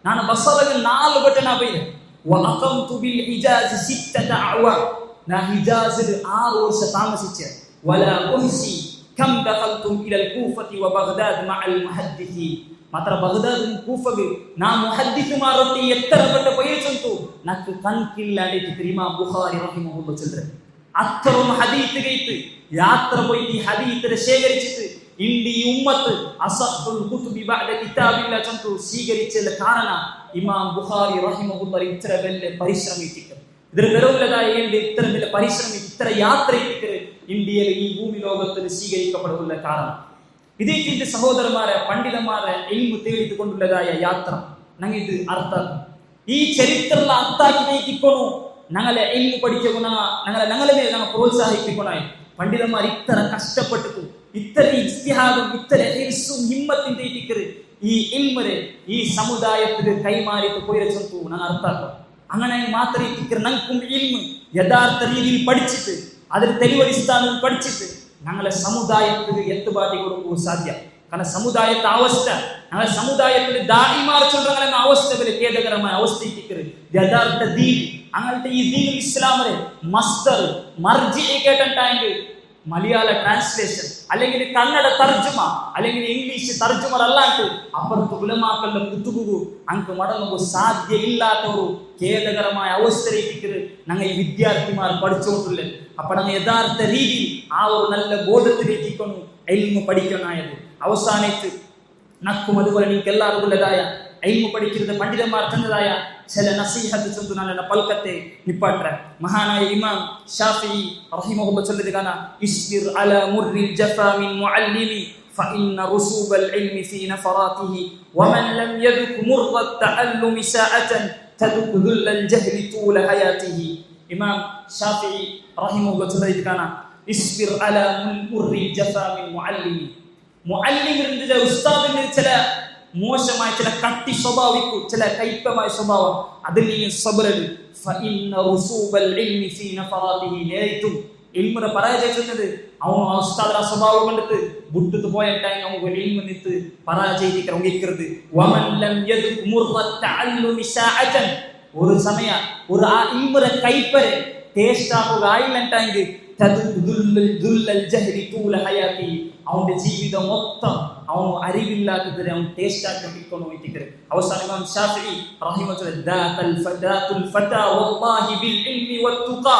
ನಾನು ಬಸರಗೆ 4 ಬಟನ ಹೋಯಿರೆ. ವಅಕಮ್ತು ಬಿಲ್ ಹಿಜಾಜ್ 6 ಅಅವಾ. ನಾ ಹಿಜಾಜ್ಗೆ 6 ವರ್ಷ ತಾಮಸಿಚ್ಚೆ. ವಲಾ ಉಹ್ಸಿ ಕಂ ದಖಲ್ತು ಇಲಲ್ ಕೂಫತಿ ವ ಬಗ್ದಾದ್ ಮಅಲ್ ಮುಹದ್ದಿಸಿ. ಮಾತ್ರ ಬಗ್ದಾದ್ ಕೂಫಗೆ ನಾ ಮುಹದ್ದಿಸ್ ಮಾರೊಟ್ಟಿ ಎತ್ತರ ಬಟ್ಟ ಪಯಚಂತು ನಕ್ಕು ಕನ್ಕಿಲ್ಲಾಡಿತಿ ಇಮಾಮ್ ಬುಖಾರಿ ರಹಿಮಹುಲ್ಲಾಹ್ ಚಲ್ರೆ. അത്രയും ഹദീത്ത് കേട്ട് യാത്ര പോയിട്ട് ഈ ഹദീത്തിനെ ശേഖരിച്ചിട്ട് ಇಂಡಿ ಉಮ್ಮತ್ ಅಸಹ್ಹುಲ್ ಕುತುಬಿ ಬಅದ ಕಿತಾಬಿಲ್ಲಾ ಚಂತು ಸ್ವೀಕರಿಸಲು ಕಾರಣ ಇಮಾಮ್ ಬುಖಾರಿ ರಹಿಮಹುಲ್ಲಾಹ್ ಇತರ ಬೆಲೆ ಪರಿಶ್ರಮ ಇಟ್ಟಿದ್ದಾರೆ. ಇದರ ಬೆರವುಲದಾಯ ಏನಿದೆ ಇತರ ಬೆಲೆ ಪರಿಶ್ರಮ ಇತರ ಯಾತ್ರೆ ಇಟ್ಟಿದ್ದಾರೆ ಇಂಡಿಯಲ್ಲಿ ಈ ಭೂಮಿ ಲೋಕದಲ್ಲಿ ಸ್ವೀಕರಿಸಪಡುವುದಲ್ಲ ಕಾರಣ. ಇದಕ್ಕಿಂತ ಸಹೋದರಮಾರ ಪಂಡಿತಮಾರ ಇಲ್ಮು ತಿಳಿದುಕೊಂಡುಳ್ಳದಾಯ ಯಾತ್ರ ನಂಗೆ ಇದು ಅರ್ಥ ಈ ಚರಿತ್ರೆಲ್ಲ ಅರ್ಥ ಆಗಿದೆ ತಿಕ್ಕೋನು ഞങ്ങളെ ഇൽമു പഠിക്കുന്ന ഞങ്ങളെ മേൽ ഞങ്ങൾ പ്രോത്സാഹിപ്പിക്കണേ. പണ്ഡിതന്മാർ ഇത്ര കഷ്ടപ്പെട്ടു ഇത്ര ഇജ്തിഹാദും ഇത്ര ഹിർസും ഹിമ്മത്തിന്റെ ഇട്ടിക്കറ് ഈ ഇൽമരെ ഈ സമുദായത്തിന് കൈമാറിയിട്ട് പോയിരച്ചു ഞങ്ങൾ അർത്ഥാക്കും. അങ്ങനെ മാത്രം ഇട്ടിക്കറ് ഞങ്ങൾക്കും ഇൽമു യഥാർത്ഥ രീതിയിൽ പഠിച്ചിട്ട് അതിൽ തെളിവടിസ്ഥാനം പഠിച്ചിട്ട് ഞങ്ങളെ സമുദായത്തിന് എത്തുപാടി കൊടുക്കുക സാധ്യം. കാരണം സമുദായത്തെ അവസ്ഥ ഞങ്ങളെ സമുദായത്തിൽ ദാഇമാർ ചൊല്ലുന്ന അവസ്ഥ വരെ ഖേദകരമായ അവസ്ഥ ഇട്ടിക്കറ് യഥാർത്ഥ ദീൻ അങ്ങനത്തെ ഈ ദീൻ ഇസ്ലാമിലെ മസ്ദർ മർജി കേട്ടിട്ടായെങ്കിൽ മലയാള ട്രാൻസ്ലേഷൻ അല്ലെങ്കിൽ കന്നഡ തർജുമ അല്ലെങ്കിൽ ഇംഗ്ലീഷ് തർജുമ അല്ലാണ്ട് അപ്പുറത്ത് ഉലമാക്കളുടെ കുത്തുകുകു അങ്ങ് മടങ്ങുക സാധ്യ ഇല്ലാത്തവരു ഖേദകരമായ അവസ്ഥയിലേക്ക് ഞങ്ങൾ ഈ വിദ്യാർത്ഥിമാർ പഠിച്ചുകൊണ്ടില്ല. അപ്പൊ ഞങ്ങൾ യഥാർത്ഥ രീതിയിൽ ആ ഒരു നല്ല ബോധത്തിലെത്തിക്കുന്നു ഇൽമു പഠിക്കണായത്. അവസാനിച്ച് നക്കും അതുപോലെ നിങ്ങൾക്ക് എല്ലാവർക്കും ഉള്ളതായ ഇൽമു പഠിക്കുന്നത് പണ്ഡിതന്മാർ തന്നതായ ചില നസീഹത്ത് ചൊല്ലുന്ന നല്ല പൽക്കത്തെ നിപ്പാട്ര മഹാനായ ഇമാം ഷാഫിഈ റഹിമഹുല്ലാഹ് ചൊല്ലുന്നത് കാണാ ഇസ്ബിർ അലാ മുർരിൽ ജഫാ മിൻ മുഅല്ലിമി فإن رسوب العلم في نفراته ومن لم يذق مر التعلم ساعة تذق ذل الجهل طول حياته. ഇമാം ഷാഫിഈ റഹിമഹുല്ലാഹ് ചൊല്ലുന്നത് കാണാ ഇസ്ബിർ അലാ മുർരിൽ ജഫാ മിൻ മുഅല്ലിമി. മുഅല്ലിമിന്റെ ഉസ്താദിന്റെ ചില മോശമായ ചില കട്ടി സ്വഭാവിക്കു ചില കൈപ്പമായ സ്വഭാവം അതിൽ നീ സബറെടു. ഫഇന്ന റുസൂബൽ ഇൽമി ഫീ നഫറാതിഹി നേരിട്ടും ഇൽമിനെ പരാജയിച്ചത് അവൻ ആ ഉസ്താദിന്റെ സ്വഭാവം കണ്ടിട്ട് വിട്ടിട്ട് പോയിട്ടായി അവൻ ഇൽമു നിത്ത് പരാജയിക്കാൻ ഒങ്ങിക്കരുത്. വമൻ ലം യദുക് മുർറത്ത തഅല്ലുമി സഅതൻ ഒരു സമയ ഒരു ആ ഇൽമിനെ കൈപ്പരെ ടേസ്റ്റ് ആക്കുക ആയില്ലെട്ടായെങ്കിൽ അവന്റെ ജീവിതം മൊത്തം അവൻ അറിവില്ലാത്തതിനെ അവൻ ടേസ്റ്റ് ആക്കിക്കൊണ്ടു പോയിട്ടിട്ട് അവസാനം ഇമാം ഷാഫിഈ റഹിമഹുല്ലാഹ് ദാതൽ ഫദാതുൽ ഫതാ വല്ലാഹി ബിൽ ഇൽമി വത്തുഖാ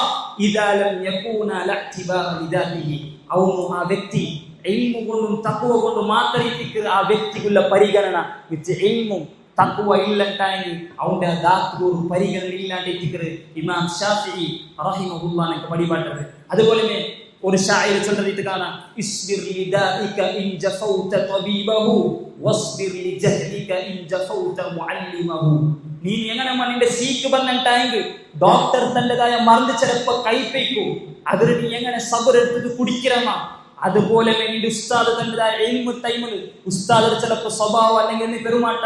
ഇദാ ലം യകൂന ലഅ്തിബാ ലിദാതിഹി. അവನು ആ വ്യക്തി ഇൽമു കൊണ്ടും തഖ്വ കൊണ്ടും മാത്രം ആ വ്യക്തിക്കുള്ള പരിഗണന വിത്ത് ഇൽമും തഖ്വ ഇല്ലണ്ടായെങ്കിൽ അവന്റെ ദാത്തു ഒരു പരിഗണന ഇല്ലാണ്ടിരിക്കുന്നത് ഇമാം ഷാഫിഈ റഹിമഹുല്ലാഹ് എനിക്ക് പടിപാട്ടത്. അതുപോലെ ഒരു ഷാഇർ ചൊല്ലുന്നത് കാണാം ഇസ്ബിർ ലിദാഇക ഇൻ ജഫൗത തബീബഹു വസ്ബിർ ലിജഹ്ലിക ഇൻ ജഫൗത മുഅല്ലിമഹു. നീ എങ്ങനെ നിന്റെ സീക്ക് വന്നിട്ടായെങ്കിൽ ഡോക്ടർ തന്റേതായ മരുന്ന് ചിലപ്പോ കൈപ്പയ്ക്കൂ അതിന് നീ എങ്ങനെ സബർ എടുത്തത് കുടിക്കരമാ. അതുപോലെ നിന്റെ ഉസ്താദ് തന്റേതായ ഇൽമു ടൈമിൽ ഉസ്താദ് ചിലപ്പോ സ്വഭാവം അല്ലെങ്കിൽ പെരുമാട്ട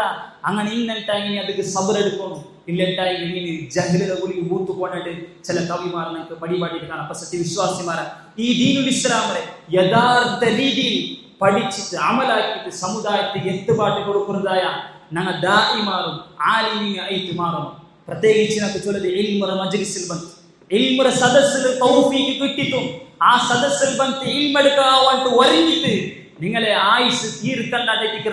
അങ്ങനെ ഇന്നിട്ടായെങ്കിൽ അതിക്ക് സബർ എടുക്കണം. ഇല്ലട്ടായെങ്കിൽ നീ ജഹ്ലിന്റെ കൂടി ഊത്തു പോയിട്ട് ചില കവിമാർ നമുക്ക് പടിപാടിയിട്ട് കാണാം. അപ്പൊ സത്യവിശ്വാസിമാരെ ഈ ദീനുൽ ഇസ്ലാമിനെ യഥാർത്ഥ രീതിയിൽ പഠിച്ചിട്ട് അമലാക്കിയിട്ട് സമുദായത്തിന് എത്തുപാട്ട് കൊടുക്കുന്നതായ ഞങ്ങൾ ദാഇമാറും ആലിമീങ്ങ ആയിട്ട് മാറണം. പ്രത്യേകിച്ച് നമുക്ക് ചൊല്ലത് ഇൽമുറ മജ്ലിസിൽ ബന്ത് ഇൽമുറ സദസ്സിൽ തൗഫീഖ് കിട്ടിയിട്ടും ആ സദസ്സിൽ ബന്ത് ഇൽമെടുക്കാവാണ്ട് ഒരുങ്ങിയിട്ട് നിങ്ങളെ ആയുസ് തീർക്കണ്ടായിട്ട് നിക്ക്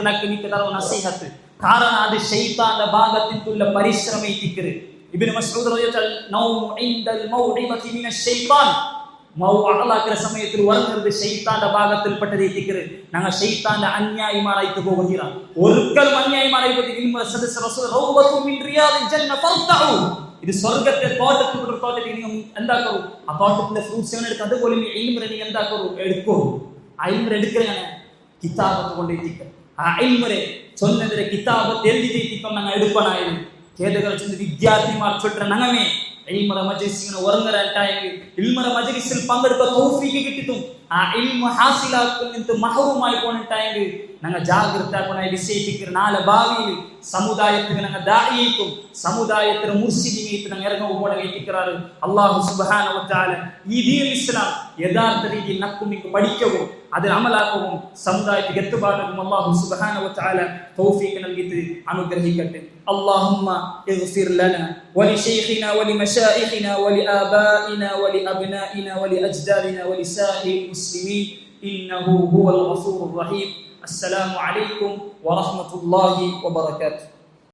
തരുന്ന നസീഹത്ത്. കാരണം അത് ശൈത്താന്റെ ഭാഗത്തിലുള്ള പരിശ്രമിക്കുന്നത്. ഇബ്നു മസ്ഊദ് റളിയല്ലാഹു നൗം ഇൻദൽ മൗഇദതി മിനശ് ശൈത്താൻ മൗഅലാക്കുന്ന സമയത്തിൽ വരുന്നത് ശൈത്താന്റെ ഭാഗത്തിൽപ്പെട്ടത് എത്തിക്കരുത്. ഞങ്ങൾ ശൈത്താന്റെ അന്യായിമാരായിട്ട് പോകുകയില്ല. ഒരിക്കലും അന്യായിമാരായി ഇത് സ്വർഗത്തെ തോട്ടത്തിൽ നിങ്ങൾ എന്താക്കൂ ആ തോട്ടത്തിന്റെ ഫ്രൂട്ട്സ് എങ്ങനെ എടുക്കുക. അതുപോലെ ഇൽമിനെ നിങ്ങൾ എന്താക്കൂ എടുക്കൂ. ആ ഇൽമിനെ എടുക്കുകയാണ് കിതാബത്ത് കൊണ്ടെത്തിക്കുക. ആ ഇൽമിനെ ചൊല്ലുന്നതിരെ കിതാബത്ത് എഴുതിയിരിക്കും ഞങ്ങൾ എടുക്കണായിരുന്നു. ഖേദകര വിദ്യാർത്ഥിമാർ ചൊല്ലുന്ന ഞങ്ങമേ ഇൽമുറ മജ്ലിസിനെ ഉറങ്ങരാട്ടായെങ്കിൽ ഇൽമുറ മജ്ലിസിൽ പങ്കെടുക്കാൻ തൗഫീഖ് കിട്ടിയിട്ടും ആ ഇൽമു ഹാസിലാക്കുന്നതിന് മഹറൂമായി പോണിട്ടായെങ്കിൽ ഞങ്ങൾ ജാഗ്രത ആക്കണ വിശേഷിക്കുന്ന നാളെ ഭാവിയിൽ സമുദായത്തിന് ഞങ്ങൾ ദാഇയേക്കും സമുദായത്തിന് മുർശിദിനേക്ക് ഞങ്ങൾ ഇറങ്ങുമ്പോൾ എത്തിക്കാറ്. അല്ലാഹു സുബ്ഹാനഹു വ തആല ഈ ദീനുൽ ഇസ്ലാം യഥാർത്ഥ രീതിയിൽ നക്കും നിങ്ങൾക്ക് പഠിക്കവും അതിൽ അമലാക്കവും സമുദായത്തിന് എത്തുപാടും അല്ലാഹു സുബ്ഹാനഹു വ തആല തൗഫീഖ് നൽകിയിട്ട് അനുഗ്രഹിക്കട്ടെ. اللهم اغفر لنا ولشيخنا ولمشايخنا ولآبائنا ولأبنائنا ولأجدادنا ولسائر المسلمين إنه هو الغفور الرحيم. السلام عليكم ورحمة الله وبركاته.